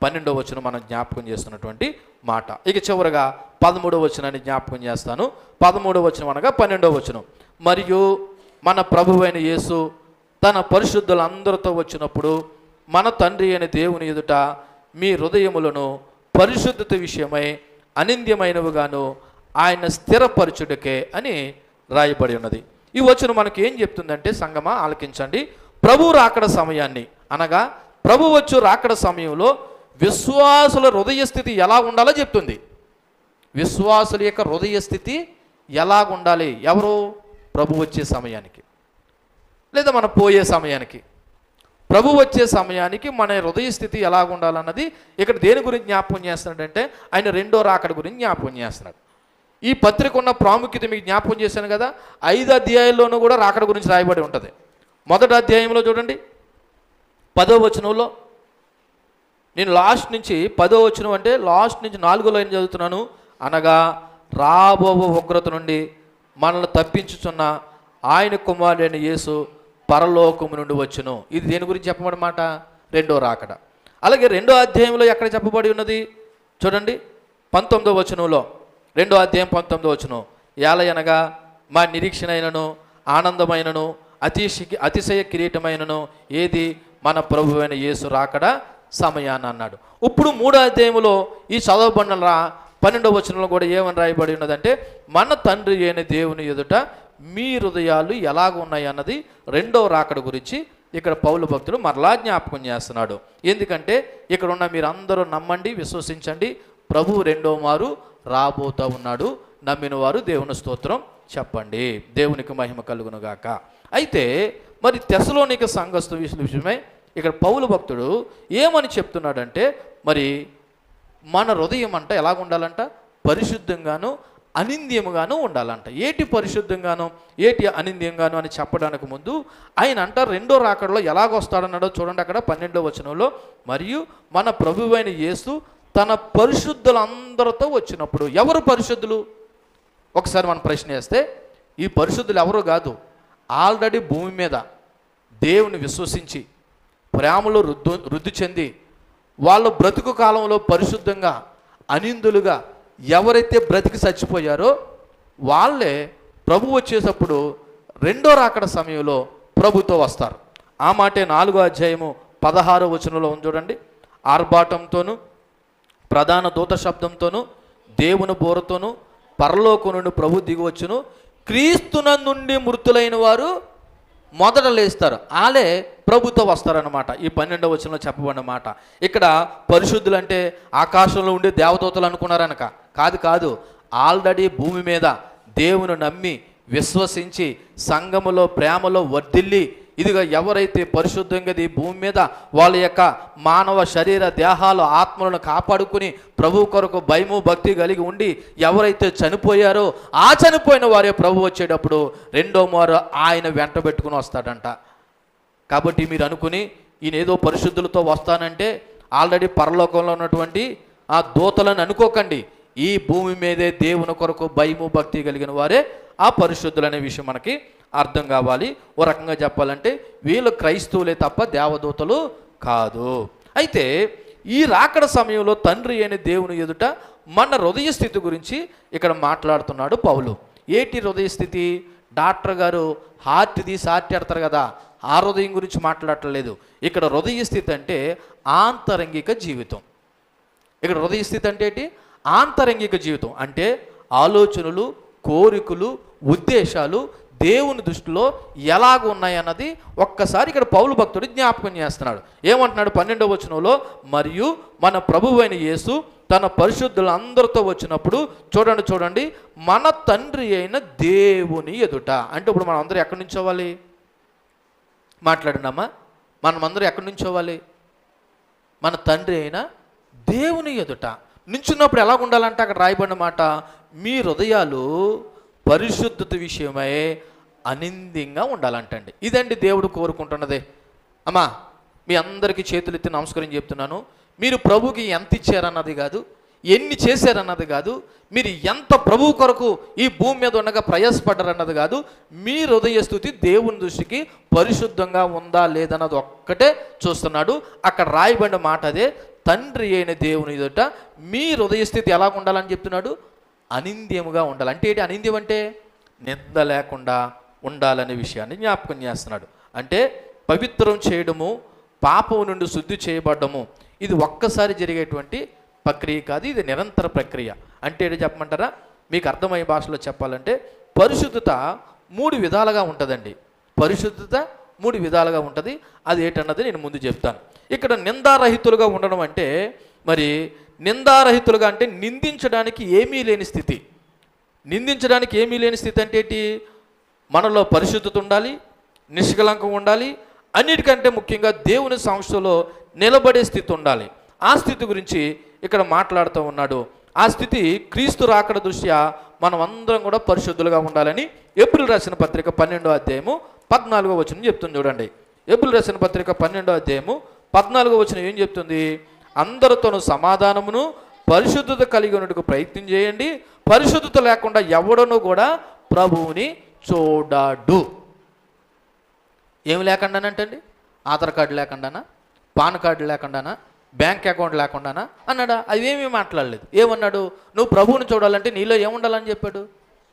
A: 12వ వచనం మనం జ్ఞాపకం చేస్తున్నటువంటి మాట. ఇక చివరగా 13వ వచనాన్ని జ్ఞాపకం చేస్తాను. 13వ వచనం అనగా 12వ వచనం. మరియు మన ప్రభువైన యేసు తన పరిశుద్ధులందరితో వచ్చినప్పుడు మన తండ్రి అయిన దేవుని ఎదుట మీ హృదయములను పరిశుద్ధత విషయమై అనింద్యమైనవిగాను ఆయన స్థిరపరచుటకే అని రాయబడి ఉన్నది. ఈ వచనం మనకి ఏం చెప్తుందంటే, సంగమా ఆలకించండి, ప్రభు రాకడ సమయాన్ని అనగా ప్రభు వచ్చు రాకడ సమయంలో విశ్వాసుల హృదయ స్థితి ఎలా ఉండాలో చెప్తుంది. విశ్వాసుల యొక్క హృదయ స్థితి ఎలా ఉండాలి? ఎవరు? ప్రభు వచ్చే సమయానికి లేదా మనం పోయే సమయానికి, ప్రభు వచ్చే సమయానికి మన హృదయ స్థితి ఎలా ఉండాలన్నది ఇక్కడ దేని గురించి జ్ఞాపకం చేస్తున్నాడంటే ఆయన రెండో రాకడ గురించి జ్ఞాపకం చేస్తున్నాడు. ఈ పత్రిక ఉన్న ప్రాముఖ్యత మీకు జ్ఞాపకం చేశాను కదా. 5 అధ్యాయాల్లోనూ కూడా రాకడ గురించి రాయబడి ఉంటుంది. మొదటి అధ్యాయంలో చూడండి 10వ వచనంలో, నేను లాస్ట్ నుంచి 10వ వచనం అంటే లాస్ట్ నుంచి 4వ లైన్ చదువుతున్నాను. అనగా రాబో ఉగ్రత నుండి మనల్ని తప్పించుచున్న ఆయన కుమారుడైన యేసు పరలోకము నుండి వచ్చును. ఇది దేని గురించి చెప్పబడి మాట? రెండో రాకడ. అలాగే 2వ అధ్యాయంలో ఎక్కడ చెప్పబడి ఉన్నది చూడండి, 19వ వచనంలో 2వ అధ్యాయం 19వ వచనం, ఏలయనగా మా నిరీక్షణ అయినను ఆనందమైనను అతిశయ కిరీటమైనను ఏది, మన ప్రభువైన యేసు రాకడా సమయాన్ని అన్నాడు. ఇప్పుడు 3వ అధ్యాయంలో ఈ చదవబడిన 12వ వచనంలో కూడా ఏమని రాయబడి ఉన్నదంటే, మన తండ్రి అయిన దేవుని ఎదుట మీ హృదయాలు ఎలాగ ఉన్నాయి అన్నది 2వ రాకడ గురించి ఇక్కడ పౌలు భక్తుడు మరలా జ్ఞాపకం చేస్తున్నాడు. ఎందుకంటే ఇక్కడ ఉన్న మీరందరూ నమ్మండి, విశ్వసించండి, ప్రభువు 2వ మారు రాబోతూ ఉన్నాడు. నమ్మిన వారు దేవుని స్తోత్రం చెప్పండి. దేవునికి మహిమ కలుగును గాక. అయితే మరి తెస్సలోనిక సంఘస్థు విషయమై ఇక్కడ పౌలు భక్తుడు ఏమని చెప్తున్నాడంటే, మరి మన హృదయం అంట ఎలాగ ఉండాలంట, పరిశుద్ధంగాను అనింద్యముగాను ఉండాలంట. ఏటి పరిశుద్ధంగాను ఏటి అనింద్యంగాను అని చెప్పడానికి ముందు ఆయన అంట 2వ రాకడలో ఎలాగొస్తాడన్నాడో చూడండి. అక్కడ 12వ వచనంలో, మరియు మన ప్రభువైన యేసు తన పరిశుద్ధులందరితో వచ్చినప్పుడు. ఎవరు పరిశుద్ధులు? ఒకసారి మనం ప్రశ్న వేస్తే, ఈ పరిశుద్ధులు ఎవరో కాదు, ఆల్రెడీ భూమి మీద దేవుని విశ్వసించి ప్రేమలో వృద్ధి చెంది వాళ్ళు బ్రతుకు కాలంలో పరిశుద్ధంగా అనిందులుగా ఎవరైతే బ్రతికి చచ్చిపోయారో వాళ్ళే ప్రభు వచ్చేటప్పుడు 2వ రాకడ సమయంలో ప్రభుతో వస్తారు. ఆ మాటే 4వ అధ్యాయము 16వ వచనంలో ఉంది చూడండి. ఆర్భాటంతోనూ ప్రధాన దూత శబ్దంతోనూ దేవుని బోరతోనూ పరలోకం నుండి ప్రభు దిగివచ్చును, క్రీస్తునందుండి మృతులైన వారు మొదట లేస్తారు, ఆలే ప్రభుతో వస్తారన్నమాట. ఈ 12వ వచనంలో చెప్పబడిన మాట. ఇక్కడ పరిశుద్ధులు అంటే ఆకాశంలో ఉండే దేవదూతలు అనుకున్నారనక కాదు. ఆల్రెడీ భూమి మీద దేవుని నమ్మి విశ్వసించి సంఘములో ప్రేమలో వర్ధిల్లి ఇదిగా ఎవరైతే పరిశుద్ధంగా ఈ భూమి మీద వాళ్ళ యొక్క మానవ శరీర దేహాలు ఆత్మలను కాపాడుకుని ప్రభు కొరకు భయము భక్తి కలిగి ఉండి ఎవరైతే చనిపోయారో ఆ చనిపోయిన వారే ప్రభు వచ్చేటప్పుడు 2వ మారు ఆయన వెంట పెట్టుకుని వస్తాడంట. కాబట్టి మీరు అనుకుని ఈయన ఏదో పరిశుద్ధులతో వస్తానంటే ఆల్రెడీ పరలోకంలో ఉన్నటువంటి ఆ దూతలను అనుకోకండి. ఈ భూమి మీదే దేవుని కొరకు భయము భక్తి కలిగిన వారే ఆ పరిశుద్ధులు అనే విషయం మనకి అర్థం కావాలి. ఓ రకంగా చెప్పాలంటే వీళ్ళు క్రైస్తవులే తప్ప దేవదూతలు కాదు. అయితే ఈ రాకడ సమయంలో తండ్రి అయిన దేవుని ఎదుట మన హృదయ స్థితి గురించి ఇక్కడ మాట్లాడుతున్నాడు పౌలు. ఏటి హృదయ స్థితి? డాక్టర్ గారు హార్ట్ తీసి ఆర్టాడతారు కదా, ఆ హృదయం గురించి మాట్లాడలేదు. ఇక్కడ హృదయ స్థితి అంటే ఆంతరంగిక జీవితం. ఇక్కడ హృదయ స్థితి అంటే ఏంటి? ఆంతరంగిక జీవితం అంటే ఆలోచనలు, కోరికలు, ఉద్దేశాలు దేవుని దృష్టిలో ఎలాగ ఉన్నాయన్నది ఒక్కసారి ఇక్కడ పౌలు భక్తుడు జ్ఞాపకం చేస్తున్నాడు. ఏమంటున్నాడు 12వ వచనంలో, మరియు మన ప్రభువైన యేసు తన పరిశుద్ధులందరితో వచ్చినప్పుడు చూడండి మన తండ్రి అయిన దేవుని ఎదుట. అంటే ఇప్పుడు మనం అందరూ ఎక్కడి నుంచోవాలి? మాట్లాడినామా? మనమందరూ ఎక్కడి నుంచోవాలి? మన తండ్రి అయిన దేవుని ఎదుట నించున్నప్పుడు ఎలా ఉండాలంటే అక్కడ రాయబడిన మాట, మీ హృదయాలు పరిశుద్ధత విషయమై అనింద్యంగా ఉండాలంటండి. ఇదండి దేవుడు కోరుకుంటున్నదే. అమ్మా మీ అందరికీ చేతులెత్తి నమస్కారం చెప్తున్నాను. మీరు ప్రభుకి ఎంత ఇచ్చారన్నది కాదు, ఎన్ని చేశారన్నది కాదు, మీరు ఎంత ప్రభు కొరకు ఈ భూమి మీద ఉండగా ప్రయాసపడ్డారన్నది కాదు, మీ హృదయ స్థుతి దేవుని దృష్టికి పరిశుద్ధంగా ఉందా లేదన్నది ఒక్కటే చూస్తున్నాడు. అక్కడ రాయబడిన మాట అదే, తండ్రి అయిన దేవుని ఎదుట మీ హృదయ స్థితి ఎలా ఉండాలని చెప్తున్నాడు? అనింద్యముగా ఉండాలి. అంటే ఏంటి అనింద్యం? అంటే నింద లేకుండా ఉండాలనే విషయాన్ని జ్ఞాపకం చేస్తున్నాడు. అంటే పవిత్రం చేయడము, పాపం నుండి శుద్ధి చేయబడ్డము, ఇది ఒక్కసారి జరిగేటువంటి ప్రక్రియ కాదు, ఇది నిరంతర ప్రక్రియ. అంటే ఏంటి చెప్పమంటారా? మీకు అర్థమయ్యే భాషలో చెప్పాలంటే పరిశుద్ధత 3 విధాలుగా ఉంటుందండి. పరిశుద్ధత 3 విధాలుగా ఉంటుంది. అది ఏంటన్నది నేను ముందు చెప్తాను. ఇక్కడ నిందారహితులుగా ఉండడం అంటే, మరి నిందారహితులుగా అంటే నిందించడానికి ఏమీ లేని స్థితి. నిందించడానికి ఏమీ లేని స్థితి అంటే ఏంటి? మనలో పరిశుద్ధత ఉండాలి, నిష్కలంకం ఉండాలి, అన్నిటికంటే ముఖ్యంగా దేవుని సంస్థలో నిలబడే స్థితి ఉండాలి. ఆ స్థితి గురించి ఇక్కడ మాట్లాడుతూ ఉన్నాడు. ఆ స్థితి క్రీస్తు రాకడ దృష్ట్యా మనం అందరం కూడా పరిశుద్ధులుగా ఉండాలని ఏప్రిల్ రాసిన పత్రిక 12వ అధ్యాయము 14వ వచనం చెప్తుంది. చూడండి, ఏప్రిల్ రాసిన పత్రిక 12వ అధ్యాయము 14వ వచనం ఏం చెప్తుంది? అందరితోనూ సమాధానమును పరిశుద్ధత కలిగి ఉన్నట్టుకు ప్రయత్నం చేయండి, పరిశుద్ధత లేకుండా ఎవడనూ కూడా ప్రభువుని చూడాడు. ఏమి లేకుండానంటండి? ఆధార్ కార్డు లేకుండానా, పాన్ కార్డు లేకుండానా, బ్యాంక్ అకౌంట్ లేకుండానా అన్నాడా? అవేమీ మాట్లాడలేదు. ఏమన్నాడు? నువ్వు ప్రభువుని చూడాలంటే నీలో ఏముండాలని చెప్పాడు?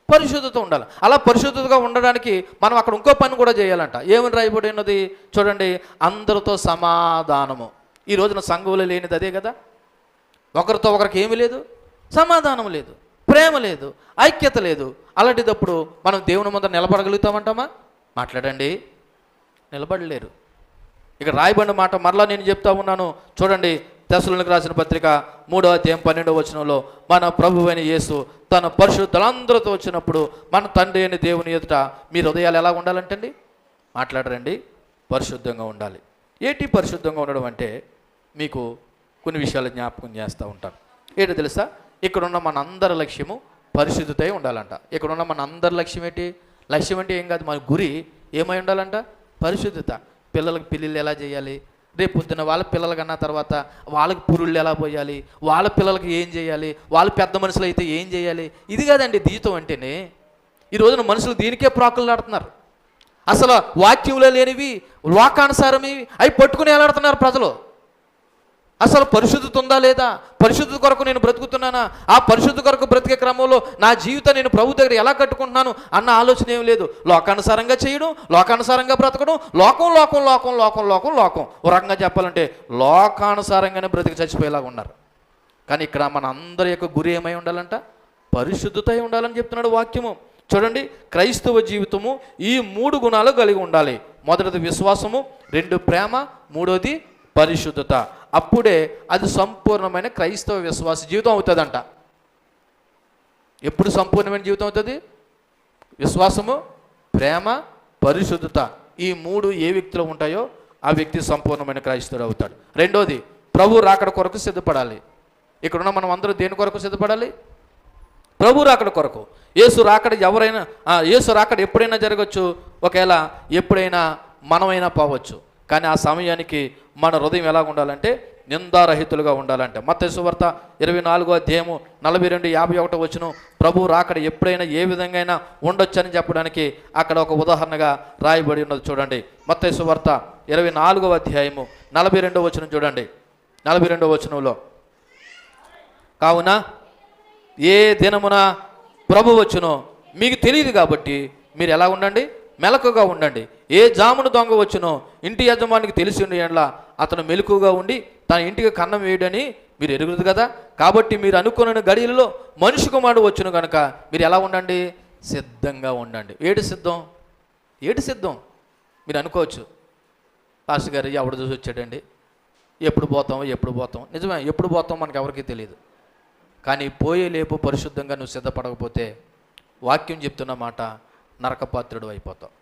A: పరిశుద్ధత ఉండాలి. అలా పరిశుద్ధతగా ఉండడానికి మనం అక్కడ ఇంకో పని కూడా చేయాలంట. ఏమని రాయబడి ఉన్నది చూడండి, అందరితో సమాధానము. ఈ రోజున సంఘంలో లేనిది అదే కదా. ఒకరితో ఒకరికి ఏమీ లేదు, సమాధానం లేదు, ప్రేమ లేదు, ఐక్యత లేదు. అలాంటిదప్పుడు మనం దేవుని ముందర నిలబడగలుగుతామంటామా? మాట్లాడండి, నిలబడలేరు. ఇక రాయబడిన మాట మరలా నేను చెప్తా ఉన్నాను చూడండి. తెస్సలోనికీయులకు రాసిన పత్రిక 3వ అధ్యాయం 12వ వచనంలో మన ప్రభువైన యేసు తన పరిశుద్ధులందరితో వచ్చినప్పుడు మన తండ్రి అయిన దేవుని ఎదుట మీ హృదయాలు ఎలా ఉండాలంటండి? మాట్లాడరండి, పరిశుద్ధంగా ఉండాలి. ఏంటి పరిశుద్ధంగా ఉండడం అంటే మీకు కొన్ని విషయాలు జ్ఞాపకం చేస్తూ ఉంటాను. ఏంటో తెలుసా? ఇక్కడున్న మన అందరి లక్ష్యము పరిశుద్ధత ఉండాలంట. ఇక్కడున్న మన అందరి లక్ష్యం ఏంటి? లక్ష్యం అంటే ఏం కాదు, మన గురి ఏమై ఉండాలంట? పరిశుద్ధత. పిల్లలకు పెళ్ళిళ్ళు ఎలా చేయాలి, రేపు పొద్దున వాళ్ళ పిల్లలు కన్నా తర్వాత వాళ్ళకి పురుళ్ళు ఎలా పోయాలి, వాళ్ళ పిల్లలకి ఏం చేయాలి, వాళ్ళ పెద్ద మనుషులు అయితే ఏం చేయాలి, ఇది కాదండి జీవితం అంటేనే. ఈ రోజున మనుషులు దీనికే ప్రాకులాడుతున్నారు. అసలు వాక్యంలో లేనివి, లోకానుసారమివి అవి పట్టుకుని ఎలాడుతున్నారు ప్రజలు. అసలు పరిశుద్ధత ఉందా లేదా? పరిశుద్ధత కొరకు నేను బ్రతుకుతున్నానా? ఆ పరిశుద్ధ కొరకు బ్రతికే క్రమంలో నా జీవితం నేను ప్రభు దగ్గర ఎలా కట్టుకుంటున్నాను అన్న ఆలోచన ఏం లేదు. లోకానుసారంగా చేయడం, లోకానుసారంగా బ్రతకడం, లోకం లోకం లోకం లోకం లోకం లోకం. ఓ రకంగా చెప్పాలంటే లోకానుసారంగానే బ్రతికి చచ్చిపోయేలాగా ఉన్నారు. కానీ ఇక్కడ మన అందరి యొక్క గురి ఏమై ఉండాలంట? పరిశుద్ధత అయి ఉండాలని చెప్తున్నాడు వాక్యము. చూడండి, క్రైస్తవ జీవితము ఈ 3 గుణాలు కలిగి ఉండాలి. మొదటిది విశ్వాసము, 2 ప్రేమ, 3వది పరిశుద్ధత. అప్పుడే అది సంపూర్ణమైన క్రైస్తవ విశ్వాస జీవితం అవుతుందంట. ఎప్పుడు సంపూర్ణమైన జీవితం అవుతుంది? విశ్వాసము, ప్రేమ, పరిశుద్ధత. ఈ 3 ఏ వ్యక్తిలో ఉంటాయో ఆ వ్యక్తి సంపూర్ణమైన క్రైస్తవుడు అవుతాడు. రెండోది, ప్రభు రాకడ కొరకు సిద్ధపడాలి. ఇక్కడున్న మనం అందరూ దేని కొరకు సిద్ధపడాలి? ప్రభు రాకడ కొరకు. యేసు రాకడ యేసు రాకడ ఎప్పుడైనా జరగచ్చు, ఒకవేళ ఎప్పుడైనా మనమైనా పోవచ్చు. కానీ ఆ సమయానికి మన హృదయం ఎలా ఉండాలంటే నిందారహితులుగా ఉండాలంటే మత్తయి సువార్త 24వ అధ్యాయము 42-51 వచనం ప్రభు రాకడ ఎప్పుడైనా ఏ విధంగా అయినా ఉండొచ్చని చెప్పడానికి అక్కడ ఒక ఉదాహరణగా రాయబడి ఉన్నది. చూడండి, మత్తయి సువార్త 24వ అధ్యాయము 42వ వచనం చూడండి. 42వ వచనంలో, కావున ఏ దినమున ప్రభు వచ్చునో మీకు తెలియదు కాబట్టి మీరు ఎలా ఉండండి? మెలకుగా ఉండండి. ఏ జామును దొంగ వచ్చునో ఇంటి యజమానికి తెలిసి ఉండి ఎట్లా అతను మెలకుగా ఉండి తన ఇంటికి కన్నం వేయడని మీరు ఎరుగుదు కదా. కాబట్టి మీరు అనుకున్న గడియలలో మనిషి కుమారుడు వచ్చును కనుక మీరు ఎలా ఉండండి? సిద్ధంగా ఉండండి. ఏడు సిద్ధం మీరు అనుకోవచ్చు, పాస్టర్ గారు ఎవడు చూసి వచ్చాడండి, ఎప్పుడు పోతాం. నిజమే, ఎప్పుడు పోతాం మనకు ఎవరికీ తెలియదు. కానీ పోయే లేపు పరిశుద్ధంగా నువ్వు సిద్ధపడకపోతే వాక్యం చెప్తున్న మాట నరకపాత్రుడు అయిపోతావు.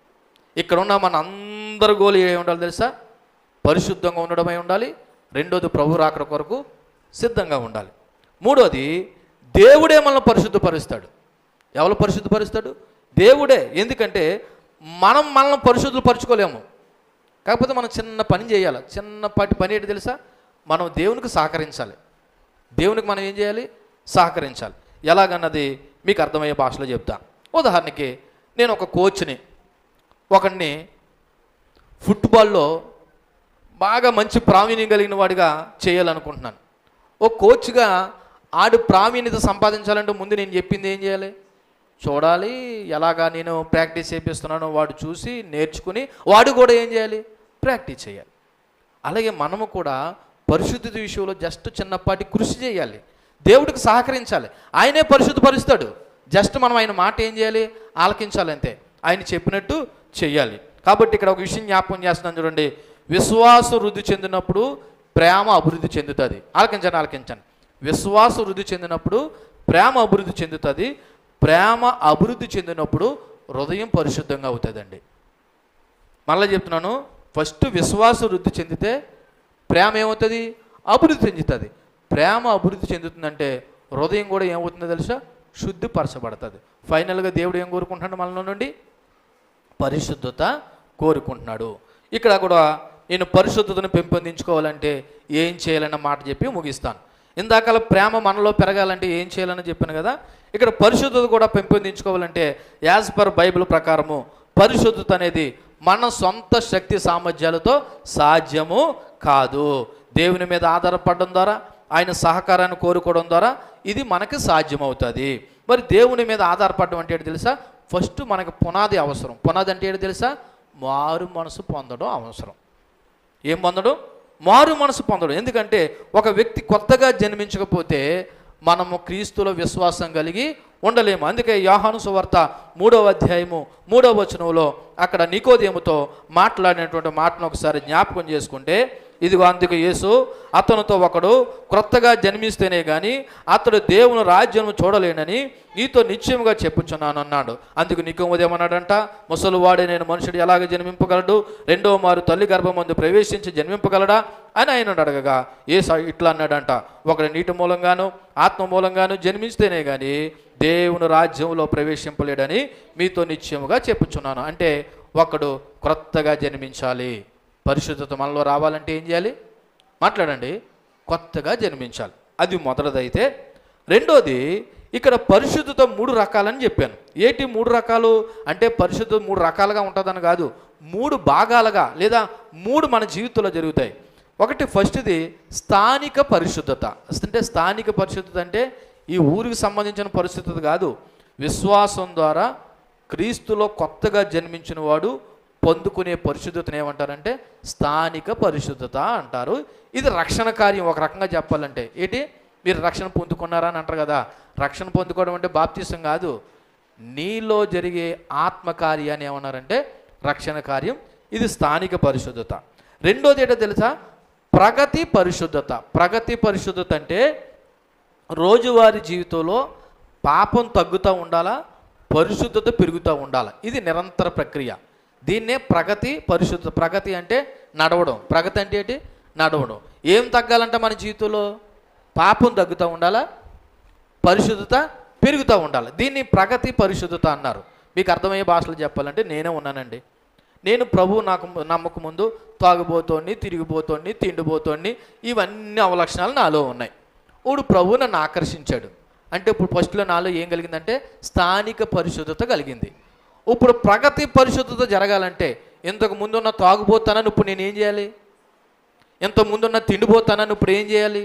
A: ఇక్కడ ఉన్న మన అందరి గోలు ఏ ఉండాలి తెలుసా? పరిశుద్ధంగా ఉండడమై ఉండాలి. రెండోది, ప్రభు రాకడ కొరకు సిద్ధంగా ఉండాలి. మూడోది, దేవుడే మనల్ని పరిశుద్ధపరుస్తాడు. ఎవరు పరిశుద్ధపరుస్తాడు? దేవుడే. ఎందుకంటే మనల్ని పరిశుద్ధులు పరుచుకోలేము. కాకపోతే మనం చిన్న పని చేయాలి. చిన్నపాటి పని ఏంటి తెలుసా? మనం దేవునికి సహకరించాలి. దేవునికి మనం ఏం చేయాలి? సహకరించాలి. ఎలాగన్నది మీకు అర్థమయ్యే భాషలో చెప్తా. ఉదాహరణకి నేను ఒక కోచ్ని, ఒకడిని ఫుట్బాల్లో బాగా మంచి ప్రావీణ్యం కలిగిన వాడిగా చేయాలనుకుంటున్నాను. ఓ కోచ్గా ఆడు ప్రావీణ్యత సంపాదించాలంటే ముందు నేను చెప్పింది ఏం చేయాలి? చూడాలి. ఎలాగా నేను ప్రాక్టీస్ చేపిస్తున్నానో వాడు చూసి నేర్చుకుని వాడు కూడా ఏం చేయాలి? ప్రాక్టీస్ చేయాలి. అలాగే మనము కూడా పరిశుద్ధత విషయంలో జస్ట్ చిన్నపాటి కృషి చేయాలి. దేవుడికి సహకరించాలి. ఆయనే పరిశుద్ధపరుస్తాడు. జస్ట్ మనం ఆయన మాట ఏం చేయాలి? ఆలకించాలి అంతే. ఆయన చెప్పినట్టు చెయ్యాలి. కాబట్టి ఇక్కడ ఒక విషయం జ్ఞాపకం చేస్తున్నాను చూడండి. విశ్వాసం వృద్ధి చెందినప్పుడు ప్రేమ అభివృద్ధి చెందుతుంది. ఆలకించండి. విశ్వాసం వృద్ధి చెందినప్పుడు ప్రేమ అభివృద్ధి చెందుతుంది. ప్రేమ అభివృద్ధి చెందినప్పుడు హృదయం పరిశుద్ధంగా అవుతుందండి. మళ్ళీ చెప్తున్నాను, ఫస్ట్ విశ్వాసం వృద్ధి చెందితే ప్రేమ ఏమవుతుంది? అభివృద్ధి చెందుతుంది. ప్రేమ అభివృద్ధి చెందుతుందంటే హృదయం కూడా ఏమవుతుందో తెలుసా? శుద్ధిపరచబడుతుంది. ఫైనల్గా దేవుడు ఏం కోరుకుంటున్నాడు మనలో నుండి? పరిశుద్ధత కోరుకుంటున్నాడు. ఇక్కడ కూడా నేను పరిశుద్ధతను పెంపొందించుకోవాలంటే ఏం చేయాలన్న మాట చెప్పి ముగిస్తాను. ఇందాక ప్రేమ మనలో పెరగాలంటే ఏం చేయాలని చెప్పాను కదా. ఇక్కడ పరిశుద్ధత కూడా పెంపొందించుకోవాలంటే యాజ్ పర్ బైబిల్ ప్రకారము పరిశుద్ధత అనేది మన సొంత శక్తి సామర్థ్యాలతో సాధ్యము కాదు. దేవుని మీద ఆధారపడడం ద్వారా, ఆయన సహకారాన్ని కోరుకోవడం ద్వారా ఇది మనకి సాధ్యమవుతుంది. మరి దేవుని మీద ఆధారపడడం అంటే ఏంటి తెలుసా? ఫస్ట్ మనకు పునాది అవసరం. పునాది అంటే ఏంటి తెలుసా? మారు మనసు పొందడం అవసరం. ఏం పొందడం? మారు మనసు పొందడం. ఎందుకంటే ఒక వ్యక్తి కొత్తగా జన్మించకపోతే మనము క్రీస్తులో విశ్వాసం కలిగి ఉండలేము. అందుకే యోహాను సువార్త 3వ అధ్యాయము 3వ వచనంలో అక్కడ నికోదేముతో మాట్లాడినటువంటి మాటను ఒకసారి జ్ఞాపకం చేసుకుంటే, ఇదిగో అందుకు యేసు అతనితో ఒకడు క్రొత్తగా జన్మిస్తేనే కానీ అతడు దేవుని రాజ్యం చూడలేనని నీతో నిశ్చయముగా చెప్పుచున్నాను అన్నాడు. అందుకు నికోదేమన్నాడంట, ముసలివాడే నేను మనుషుడు ఎలాగ జన్మింపగలడు? రెండవ మారు తల్లి గర్భమందు ప్రవేశించి జన్మింపగలడా అని ఆయన అడగగా యేసు ఇట్లా అన్నాడంట, ఒకడు నీటి మూలంగాను ఆత్మ మూలంగాను జన్మిస్తేనే కానీ దేవుని రాజ్యంలో ప్రవేశింపలేడని మీతో నిశ్చయముగా చెప్పుచున్నాను. అంటే ఒకడు క్రొత్తగా జన్మించాలి. పరిశుద్ధత మనలో రావాలంటే ఏం చేయాలి? మాట్లాడండి. కొత్తగా జన్మించాలి. అది మొదటిదైతే. రెండోది, ఇక్కడ పరిశుద్ధత 3 రకాలని చెప్పాను. ఏంటి 3 రకాలు అంటే? పరిశుద్ధత 3 రకాలుగా ఉంటుందని కాదు, 3 భాగాలుగా లేదా 3 మన జీవితంలో జరుగుతాయి. ఒకటి ఫస్ట్ది స్థానిక పరిశుద్ధత. అంటే స్థానిక పరిశుద్ధత అంటే ఈ ఊరికి సంబంధించిన పరిశుద్ధత కాదు. విశ్వాసం ద్వారా క్రీస్తులో కొత్తగా జన్మించిన వాడు పొందుకునే పరిశుద్ధతను ఏమంటారంటే స్థానిక పరిశుద్ధత అంటారు. ఇది రక్షణ కార్యం. ఒక రకంగా చెప్పాలంటే ఏంటి? మీరు రక్షణ పొందుకున్నారా అని అంటారు కదా. రక్షణ పొందుకోవడం అంటే బాప్తిసం కాదు, నీలో జరిగే ఆత్మకార్యాన్ని ఏమన్నారంటే రక్షణ కార్యం. ఇది స్థానిక పరిశుద్ధత. రెండోది ఏంటో తెలుసా? ప్రగతి పరిశుద్ధత. ప్రగతి పరిశుద్ధత అంటే రోజువారీ జీవితంలో పాపం తగ్గుతూ ఉండాలా, పరిశుద్ధత పెరుగుతూ ఉండాలి. ఇది నిరంతర ప్రక్రియ. దీన్నే ప్రగతి పరిశుద్ధత. ప్రగతి అంటే నడవడం, ప్రగతి అంటే ఏంటి? నడవడం. ఏం తగ్గాలంటే మన జీవితంలో పాపం తగ్గుతూ ఉండాలా, పరిశుద్ధత పెరుగుతూ ఉండాలి. దీన్ని ప్రగతి పరిశుద్ధత అన్నారు. మీకు అర్థమయ్యే భాషలో చెప్పాలంటే నేనే ఉన్నానండి. నేను ప్రభువు నాకు నమ్మక ముందు తాగుబోతోని, తిరిగిపోతోని, తిండిపోతోని, ఇవన్నీ అవలక్షణాలు నాలో ఉన్నాయి. ఇప్పుడు ప్రభువు నన్ను ఆకర్షించాడు అంటే ఇప్పుడు ఫస్ట్లో నాలో ఏం కలిగిందంటే స్థానిక పరిశుద్ధత కలిగింది. ఇప్పుడు ప్రగతి పరిశుద్ధత జరగాలంటే ఇంతకు ముందున్న తాగుబోతానని ఇప్పుడు నేను ఏం చేయాలి? ఇంతకు ముందున్న తిండిపోతానని ఇప్పుడు ఏం చేయాలి?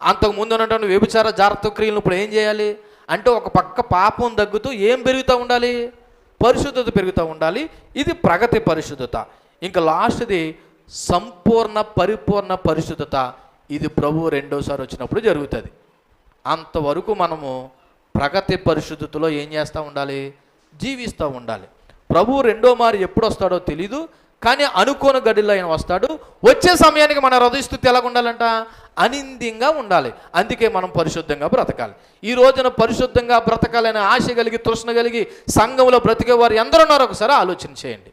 A: అంతకు ముందు ఉన్నటువంటి వ్యభిచార జాగ్రత్త క్రియలను ఇప్పుడు ఏం చేయాలి? అంటే ఒక పక్క పాపం తగ్గుతూ ఏం పెరుగుతూ ఉండాలి? పరిశుద్ధత పెరుగుతూ ఉండాలి. ఇది ప్రగతి పరిశుద్ధత. ఇంకా లాస్ట్ది సంపూర్ణ పరిపూర్ణ పరిశుద్ధత. ఇది ప్రభు రెండోసారి వచ్చినప్పుడు జరుగుతుంది. అంతవరకు మనము ప్రగతి పరిశుద్ధతలో ఏం చేస్తూ ఉండాలి? జీవిస్తూ ఉండాలి. ప్రభు రెండో మారు ఎప్పుడు వస్తాడో తెలీదు, కానీ అనుకోని గడిలో ఆయన వస్తాడు. వచ్చే సమయానికి మన హృదయస్థితి ఎలాగ ఉండాలంట? అనింద్యంగా ఉండాలి. అందుకే మనం పరిశుద్ధంగా బ్రతకాలి. ఈ రోజున పరిశుద్ధంగా బ్రతకాలనే ఆశ కలిగి తృష్ణ కలిగి సంఘంలో బ్రతికే వారు ఎందరో ఉన్నారో ఒకసారి ఆలోచన చేయండి.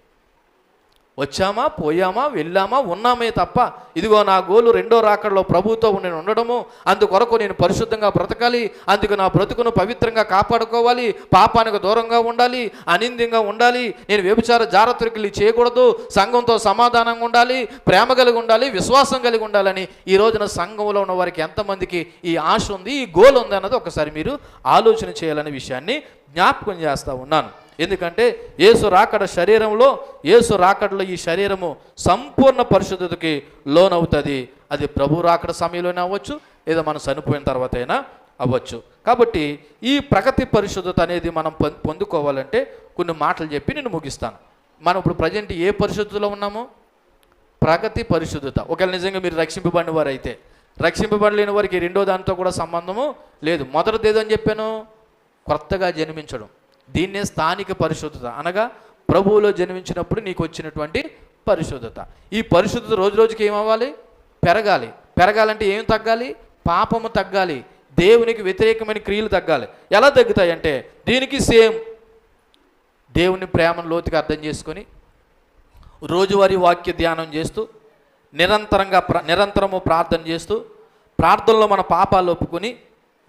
A: వచ్చామా, పోయామా, వెళ్ళామా, ఉన్నామే తప్ప ఇదిగో నా గోలు రెండో రాకడలో ప్రభుతో నేను ఉండడము, అందుకొరకు నేను పరిశుద్ధంగా బ్రతకాలి, అందుకు నా బ్రతుకును పవిత్రంగా కాపాడుకోవాలి, పాపానికి దూరంగా ఉండాలి, అనింద్యంగా ఉండాలి, నేను వ్యభిచార జారత్రికలు చేయకూడదు, సంఘంతో సమాధానంగా ఉండాలి, ప్రేమ కలిగి ఉండాలి, విశ్వాసం కలిగి ఉండాలని ఈ రోజున సంఘంలో ఉన్న వారికి ఎంతమందికి ఈ ఆశ ఉంది, ఈ గోల్ ఉంది అన్నది ఒకసారి మీరు ఆలోచన చేయాలనే విషయాన్ని జ్ఞాపకం చేస్తూ ఉన్నాను. ఎందుకంటే యేసు రాకడ శరీరంలో, యేసు రాకడలో ఈ శరీరము సంపూర్ణ పరిశుద్ధతకి లోనవుతుంది. అది ప్రభు రాకడ సమయంలోనే అవ్వచ్చు, లేదా మనం చనిపోయిన తర్వాత అయినా అవ్వచ్చు. కాబట్టి ఈ ప్రగతి పరిశుద్ధత అనేది మనం పొందుకోవాలంటే కొన్ని మాటలు చెప్పి నేను ముగిస్తాను. మనం ఇప్పుడు ప్రజెంట్ ఏ పరిశుద్ధతలో ఉన్నాము? ప్రగతి పరిశుద్ధత. ఒకవేళ నిజంగా మీరు రక్షింపబడిన వారు అయితే, రక్షింపబడలేని వారికి రెండో దానితో కూడా సంబంధము లేదు. మొదటిది ఏదని చెప్పాను? కొత్తగా జన్మించడం. దీన్నే స్థానిక పరిశుద్ధత అనగా ప్రభువులో జన్మించినప్పుడు నీకు వచ్చినటువంటి పరిశుద్ధత. ఈ పరిశుద్ధత రోజు రోజుకి ఏమవ్వాలి? పెరగాలి. పెరగాలంటే ఏం తగ్గాలి? పాపము తగ్గాలి, దేవునికి వ్యతిరేకమైన క్రియలు తగ్గాలి. ఎలా తగ్గుతాయంటే దీనికి సేమ్ దేవుని ప్రేమను లోతుగా అర్థం చేసుకొని రోజువారీ వాక్య ధ్యానం చేస్తూ నిరంతరము ప్రార్థన చేస్తూ ప్రార్థనలో మన పాపాలు ఒప్పుకొని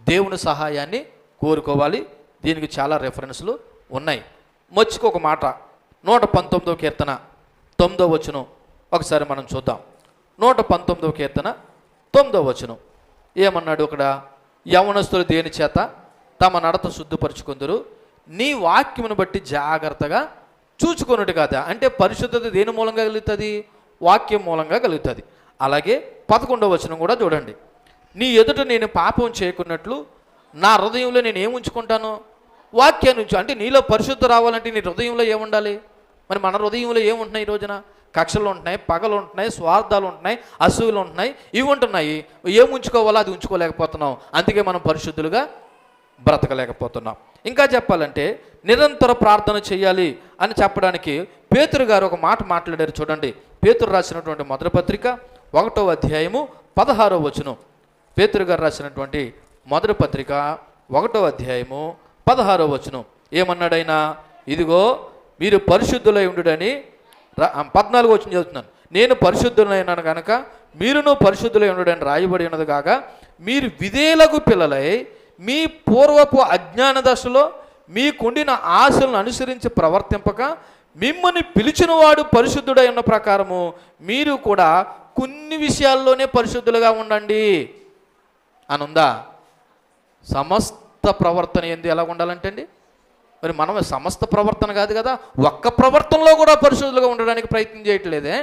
A: దేవుని సహాయాన్ని కోరుకోవాలి. దీనికి చాలా రెఫరెన్స్లు ఉన్నాయి. మర్చికి ఒక మాట 119వ కీర్తన 9వ వచనం ఒకసారి మనం చూద్దాం. 119వ కీర్తన 9వ వచనం ఏమన్నాడు? అక్కడ యవనస్తులు దేని చేత తమ నడత శుద్ధపరుచుకుందరు, నీ వాక్యమును బట్టి జాగ్రత్తగా చూచుకున్నట్టు కదా. అంటే పరిశుద్ధత దేని మూలంగా కలుగుతుంది? వాక్యం మూలంగా కలుగుతుంది. అలాగే 11వ వచనం కూడా చూడండి. నీ ఎదుట నేను పాపం చేయకున్నట్లు నా హృదయంలో నేను ఏముంచుకుంటాను? వాక్యాన్ని ఉంచు. అంటే నీలో పరిశుద్ధ రావాలంటే నీ హృదయంలో ఏముండాలి? మరి మన హృదయంలో ఏముంటున్నాయి ఈ రోజున? కక్షలు ఉంటున్నాయి, పగలు ఉంటున్నాయి, స్వార్థాలు ఉంటున్నాయి, అసూయలు ఉంటున్నాయి, ఇవి ఉంటున్నాయి. ఏముంచుకోవాలో అది ఉంచుకోలేకపోతున్నాం. అందుకే మనం పరిశుద్ధులుగా బ్రతకలేకపోతున్నాం. ఇంకా చెప్పాలంటే నిరంతర ప్రార్థన చేయాలి అని చెప్పడానికి పేతురు గారు ఒక మాట మాట్లాడారు. చూడండి, పేతురు రాసినటువంటి మొదటి పత్రిక 1వ అధ్యాయము 16వ వచనం. పేతురు గారు రాసినటువంటి మొదటి పత్రిక 1వ అధ్యాయము 16వ వచనం ఏమన్నాడైనా? ఇదిగో మీరు పరిశుద్ధులై ఉండుడని 14వ వచనం చదువుతున్నాను. నేను పరిశుద్ధులైనాను కనుక మీరును పరిశుద్ధులై ఉండుడని రాయబడి ఉన్నది కాక, మీరు విధేయులకు పిల్లలై మీ పూర్వపు అజ్ఞాన దశలో మీకుండిన ఆశలను అనుసరించి ప్రవర్తింపక, మిమ్మల్ని పిలిచిన వాడు పరిశుద్ధుడై ఉన్న ప్రకారము మీరు కూడా కొన్ని విషయాల్లోనే పరిశుద్ధులుగా ఉండండి అని ఉందా? సమస్త ప్రవర్తన ఏంది ఎలా ఉండాలంటే అండి, మరి మనం సమస్త ప్రవర్తన కాదు కదా, ఒక్క ప్రవర్తనలో కూడా పరిశుద్ధులుగా ఉండడానికి ప్రయత్నం చేయట్లేదే.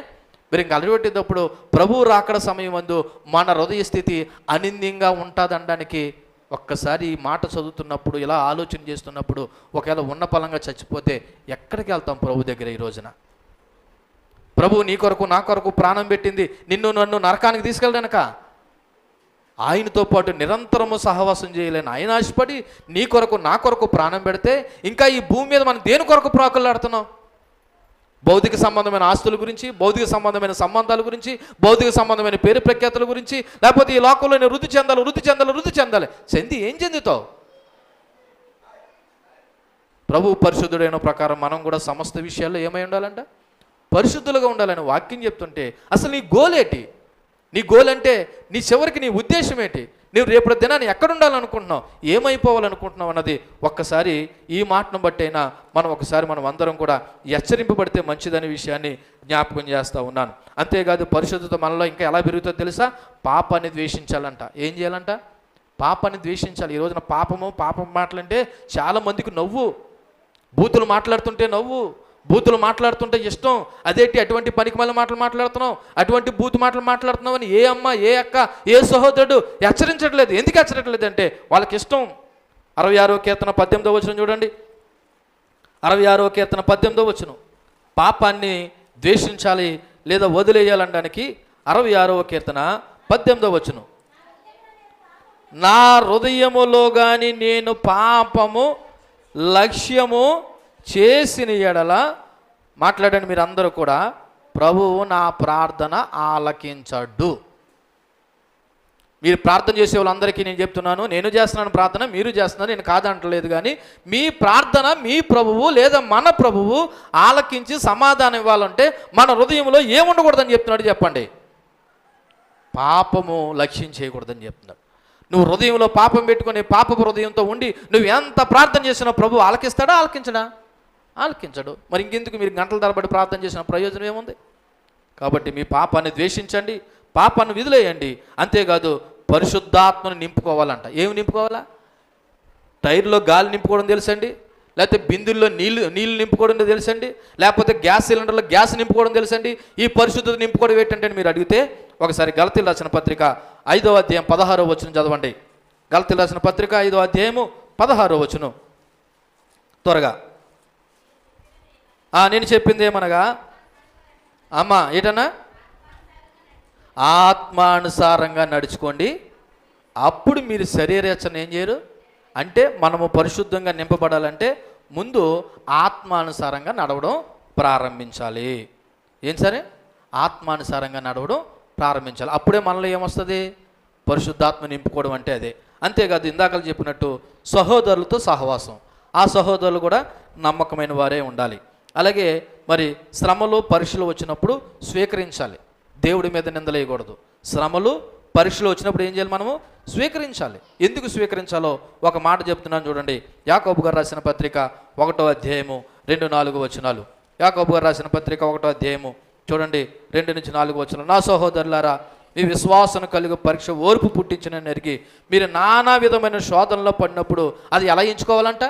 A: మీరు ఇంక అలవెట్టేటప్పుడు ప్రభువు రాకడ సమయం అందు మన హృదయ స్థితి అనింద్యంగా ఉంటుందనడానికి ఒక్కసారి ఈ మాట చదువుతున్నప్పుడు, ఇలా ఆలోచన చేస్తున్నప్పుడు, ఒకవేళ ఉన్న పలంగా చచ్చిపోతే ఎక్కడికి వెళ్తాం ప్రభు దగ్గర? ఈ రోజున ప్రభువు నీ కొరకు నా కొరకు ప్రాణం పెట్టింది నిన్ను నన్ను నరకానికి తీసుకెళ్ళడానిక? ఆయనతో పాటు నిరంతరము సహవాసం చేయలేని ఆయన ఆశపడి నీ కొరకు నా కొరకు ప్రాణం పెడితే ఇంకా ఈ భూమి మీద మనం దేని కొరకు ప్రాకులాడుతున్నాం? భౌతిక సంబంధమైన ఆస్తుల గురించి, భౌతిక సంబంధమైన సంబంధాల గురించి, భౌతిక సంబంధమైన పేరు ప్రఖ్యాతుల గురించి, లేకపోతే ఈ లోకంలోనే వృద్ధి చెందాలి. చెంది ఏం చెందుతావు? ప్రభు పరిశుద్ధుడైన ప్రకారం మనం కూడా సమస్త విషయాల్లో ఏమై ఉండాలంట? పరిశుద్ధులుగా ఉండాలని వాక్యం చెప్తుంటే అసలు నీ గోల్ ఏంటి? నీ గోల్ అంటే నీ చివరికి నీ ఉద్దేశం ఏంటి? నువ్వు రేపటి దినాన్ని ఎక్కడ ఉండాలనుకుంటున్నావు, ఏమైపోవాలనుకుంటున్నావు అన్నది ఒక్కసారి ఈ మాటను బట్టి అయినా మనం అందరం కూడా హెచ్చరింపబడితే మంచిదనే విషయాన్ని జ్ఞాపకం చేస్తూ ఉన్నాను. అంతేకాదు పరిశుద్ధత మనలో ఇంకా ఎలా పెరుగుతుందో తెలుసా? పాపాన్ని ద్వేషించాలంట. ఏం చేయాలంట? పాపాన్ని ద్వేషించాలి. ఈ రోజున పాపం మాటలంటే చాలా మందికి నవ్వు. బూతులు మాట్లాడుతుంటే నవ్వు, బూతులు మాట్లాడుతుంటే ఇష్టం. అదేంటి అటువంటి పనికిమాలిన మాటలు మాట్లాడుతున్నావు, అటువంటి బూతు మాటలు మాట్లాడుతున్నావు అని ఏ అమ్మ, ఏ అక్క, ఏ సహోదరుడు హెచ్చరించట్లేదు. ఎందుకు హెచ్చరించట్లేదు అంటే వాళ్ళకి ఇష్టం. 66వ కీర్తన 18వ వచనం చూడండి. 66వ కీర్తన 18వ వచనం పాపాన్ని ద్వేషించాలి లేదా వదిలేయాలనడానికి 66వ కీర్తన 18వ వచనం, నా హృదయములో గాని నేను పాపము లక్ష్యము చేసిన ఎడల, మాట్లాడండి మీరు అందరూ కూడా, ప్రభువు నా ప్రార్థన ఆలకించడు. మీరు ప్రార్థన చేసే వాళ్ళందరికీ నేను చెప్తున్నాను, నేను చేస్తున్నాను ప్రార్థన, మీరు చేస్తున్నారు, నేను కాదంటలేదు. కానీ మీ ప్రార్థన మీ ప్రభువు లేదా మన ప్రభువు ఆలకించి సమాధానం ఇవ్వాలంటే మన హృదయంలో ఏముండకూడదని చెప్తున్నాడు? చెప్పండి. పాపము లక్ష్యం చేయకూడదని చెప్తున్నాడు. నువ్వు హృదయంలో పాపం పెట్టుకొని పాపపు హృదయంతో ఉండి నువ్వు ఎంత ప్రార్థన చేసినా ప్రభు ఆలకిస్తాడా? ఆలకించడు. మరి ఇంకెందుకు మీరు గంటల తరబడి ప్రార్థన చేసిన ప్రయోజనం ఏముంది? కాబట్టి మీ పాపాన్ని ద్వేషించండి, పాపాన్ని విధులేయండి. అంతేకాదు పరిశుద్ధాత్మను నింపుకోవాలంట. ఏమి నింపుకోవాలా? టైర్లో గాలి నింపుకోవడం తెలుసండి, లేకపోతే బిందుల్లో నీళ్ళు నింపుకోవడం తెలుసండి, లేకపోతే గ్యాస్ సిలిండర్లో గ్యాస్ నింపుకోవడం తెలుసండి. ఈ పరిశుద్ధత నింపుకోవడం ఏంటంటే మీరు అడిగితే ఒకసారి గలతీయులకు రాసిన పత్రిక 5వ అధ్యాయం 16వ వచనం చదవండి. గలతీయులకు రాసిన పత్రిక 5వ అధ్యాయము 16వ వచనం త్వరగా. నేను చెప్పింది ఏమనగా, అమ్మా ఏటన్నా, ఆత్మానుసారంగా నడుచుకోండి, అప్పుడు మీరు శరీరేచ్ఛను ఏం చేయరు అంటే మనము పరిశుద్ధంగా నింపబడాలంటే ముందు ఆత్మానుసారంగా నడవడం ప్రారంభించాలి. ఏం సరే? ఆత్మానుసారంగా నడవడం ప్రారంభించాలి. అప్పుడే మనలో ఏమొస్తుంది? పరిశుద్ధాత్మ నింపుకోవడం అంటే అదే. అంతేకాదు ఇందాక చెప్పినట్టు సహోదరులతో సహవాసం, ఆ సహోదరులు కూడా నమ్మకమైన వారే ఉండాలి. అలాగే మరి శ్రమలు పరీక్షలు వచ్చినప్పుడు స్వీకరించాలి, దేవుడి మీద నిందలేయకూడదు. శ్రమలు పరీక్షలు వచ్చినప్పుడు ఏం చేయాలి? మనము స్వీకరించాలి. ఎందుకు స్వీకరించాలో ఒక మాట చెప్తున్నాను చూడండి. యాకోబు గారు రాసిన పత్రిక 1వ అధ్యాయము 2-4 వచనాలు. యాకోబు గారు రాసిన పత్రిక 1వ అధ్యాయము చూడండి 2-4 వచనాలు. నా సహోదరులారా, మీ విశ్వాసం కలిగి పరీక్ష ఓర్పు పుట్టించిన ఎరిగి మీరు నానా విధమైన శోధనలో పడినప్పుడు అది ఎలా ఎంచుకోవాలంట?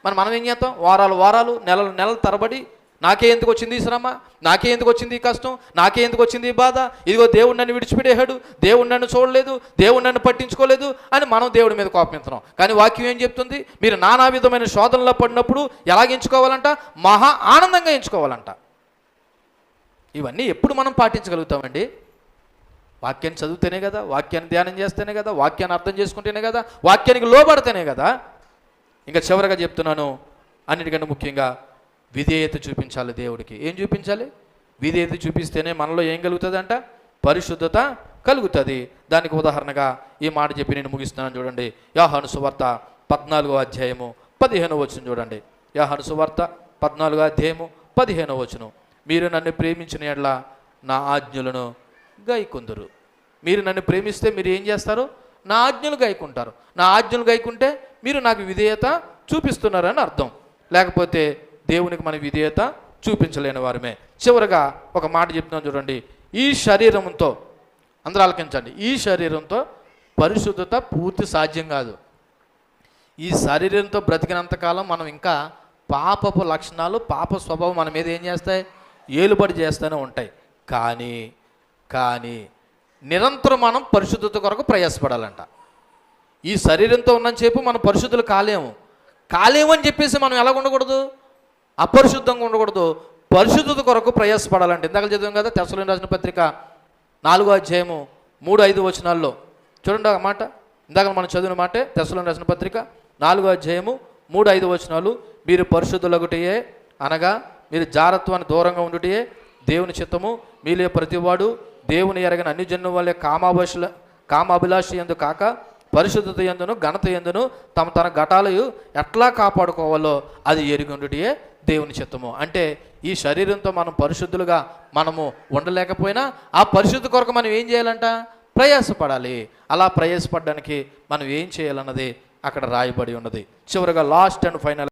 A: మనం ఏం చేస్తాం? వారాలు నెలల తరబడి నాకే ఎందుకు వచ్చింది ఈ శ్రమ, నాకే ఎందుకు వచ్చింది ఈ కష్టం, నాకే ఎందుకు వచ్చింది ఈ బాధ, ఇదిగో దేవుడు నన్ను విడిచిపెట్టేశాడు, దేవుడు నన్ను చూడలేదు, దేవుడు నన్ను పట్టించుకోలేదు అని మనం దేవుడి మీద కోపమిస్తున్నాం. కానీ వాక్యం ఏం చెప్తుంది? మీరు నానా విధమైన శోధనలో పడినప్పుడు ఎలాగ ఎంచుకోవాలంట? మహా ఆనందంగా ఎంచుకోవాలంట. ఇవన్నీ ఎప్పుడు మనం పాటించగలుగుతామండి? వాక్యాన్ని చదివితేనే కదా, వాక్యాన్ని ధ్యానం చేస్తేనే కదా, వాక్యాన్ని అర్థం చేసుకుంటేనే కదా, వాక్యానికి లోబడితేనే కదా. ఇంకా చివరిగా చెప్తున్నాను, అన్నిటికంటే ముఖ్యంగా విధేయత చూపించాలి దేవుడికి. ఏం చూపించాలి? విధేయత చూపిస్తేనే మనలో ఏం కలుగుతుందంట? పరిశుద్ధత కలుగుతుంది. దానికి ఉదాహరణగా ఈ మాట చెప్పి నేను ముగిస్తున్నాను. చూడండి, యోహాను సువార్త 14వ అధ్యాయము 15వ వచనం చూడండి. యోహాను సువార్త 14వ అధ్యాయము 15వ వచనం. మీరు నన్ను ప్రేమించిన యెడల నా ఆజ్ఞలను గైకొందురు. మీరు నన్ను ప్రేమిస్తే మీరు ఏం చేస్తారు? నా ఆజ్ఞలు గైకుంటారు. నా ఆజ్ఞలు గైకుంటే మీరు నాకు విధేయత చూపిస్తున్నారని అర్థం. లేకపోతే దేవునికి మన విధేయత చూపించలేని వారమే. చివరగా ఒక మాట చెప్తున్నాను చూడండి, ఈ శరీరంతో, అందరూ ఆలకించండి, ఈ శరీరంతో పరిశుద్ధత పూర్తి సాధ్యం కాదు. ఈ శరీరంతో బ్రతికినంతకాలం మనం ఇంకా పాపపు లక్షణాలు, పాప స్వభావం మన మీద ఏం చేస్తాయి? ఏలుబడి చేస్తూనే ఉంటాయి. కానీ నిరంతరం మనం పరిశుద్ధత కొరకు ప్రయాసపడాలంట. ఈ శరీరంతో ఉన్నంతసేపు మనం పరిశుద్ధులు కాలేము అని చెప్పేసి మనం ఎలా ఉండకూడదు? అపరిశుద్ధంగా ఉండకూడదు. పరిశుద్ధత కొరకు ప్రయాసపడాలంటే ఇందాక చదివాం కదా, తెస్సలోనికీయులకు రాసిన పత్రిక 4వ అధ్యాయము 3-5 వచనాల్లో చూడండి ఆ మాట. ఇందాక మనం చదివిన మాటే, తెస్సలోనికీయులకు రాసిన పత్రిక 4వ అధ్యాయము 3-5 వచనాలు. మీరు పరిశుద్ధులగుటయే, అనగా మీరు జారత్వాన్ని దూరంగా ఉండుటయే దేవుని చిత్తము. మీలో ప్రతివాడు దేవుని ఎరగని అన్ని జన్మ వల్లే కామాభిలాష యందు కాక పరిశుద్ధత యందును ఘనత యందును తన ఘటాలు ఎట్లా కాపాడుకోవాలో అది ఎరిగొండుటయే దేవుని చిత్తము. అంటే ఈ శరీరంతో మనం పరిశుద్ధులుగా మనము ఉండలేకపోయినా ఆ పరిశుద్ధి కొరకు మనం ఏం చేయాలంట? ప్రయాసపడాలి. అలా ప్రయాసపడడానికి మనం ఏం చేయాలన్నది అక్కడ రాయబడి ఉన్నది. చివరిగా లాస్ట్ అండ్ ఫైనల్